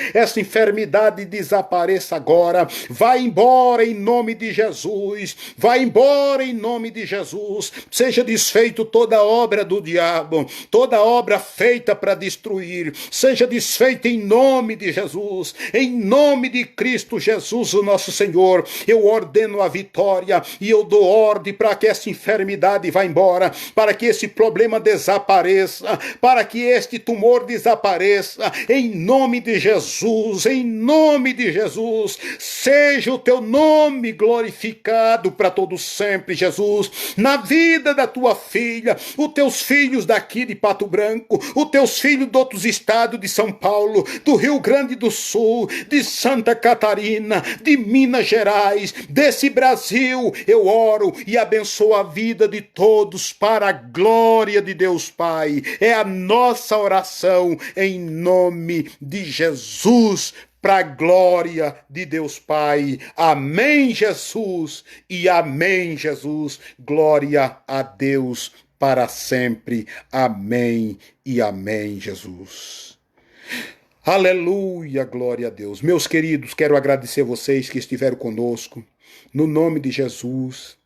desapareça agora. Vai embora em nome de Jesus. Vai embora em nome de Jesus. Seja desfeito toda obra do diabo, toda obra feita para destruir. Seja desfeita em nome de Jesus. Em nome de Cristo Jesus, o nosso Senhor. Eu ordeno a vitória e eu dou ordem para que essa enfermidade vá embora, para que esse problema desapareça, para que este tumor desapareça, em nome de Jesus, em nome de Jesus. Seja o teu nome glorificado para todo sempre, Jesus, na vida da tua filha, os teus filhos daqui de Pato Branco, os teus filhos de outros estados, de São Paulo, do Rio Grande do Sul, de Santa Catarina, de Minas Gerais, desse Brasil. Eu oro e abençoo a vida de todos para a glória de Deus Pai. É a nossa oração em nome de Jesus, para a glória de Deus Pai. Amém, Jesus, e amém, Jesus. Glória a Deus para sempre. Amém e amém, Jesus. Aleluia, glória a Deus. Meus queridos, quero agradecer vocês que estiveram conosco, no nome de Jesus.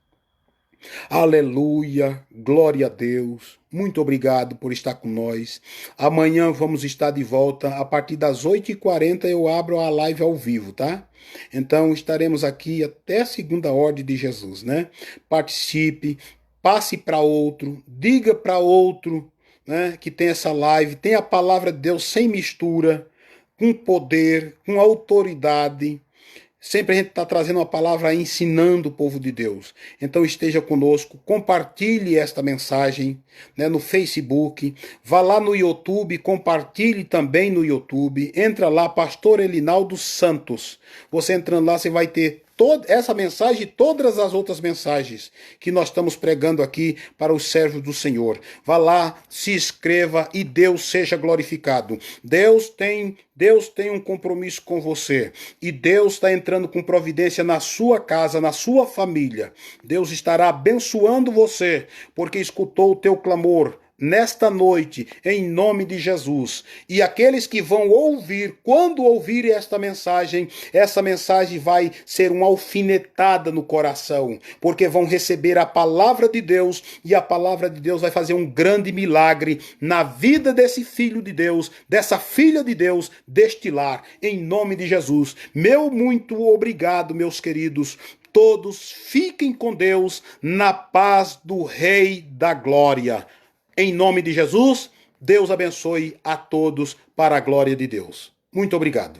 Aleluia, glória a Deus. Muito obrigado por estar com nós. Amanhã vamos estar de volta. A partir das 8h40 eu abro a live ao vivo, tá? Então estaremos aqui até a segunda ordem de Jesus, né? Participe, passe para outro, diga para outro, né, que tem essa live, tem a palavra de Deus sem mistura, com poder, com autoridade. Sempre a gente está trazendo uma palavra ensinando o povo de Deus. Então esteja conosco, compartilhe esta mensagem, né, no Facebook, vá lá no YouTube, compartilhe também no YouTube, entra lá, Pastor Elinaldo Santos. Você entrando lá, você vai ter toda essa mensagem e todas as outras mensagens que nós estamos pregando aqui para os servos do Senhor. Vá lá, se inscreva e Deus seja glorificado. Deus tem um compromisso com você e Deus está entrando com providência na sua casa, na sua família. Deus estará abençoando você porque escutou o teu clamor nesta noite, em nome de Jesus. E aqueles que vão ouvir, quando ouvirem essa mensagem vai ser uma alfinetada no coração, porque vão receber a palavra de Deus, e a palavra de Deus vai fazer um grande milagre na vida desse filho de Deus, dessa filha de Deus, deste lar, em nome de Jesus. Meu muito obrigado, meus queridos. Todos fiquem com Deus, na paz do Rei da Glória. Em nome de Jesus, Deus abençoe a todos para a glória de Deus. Muito obrigado.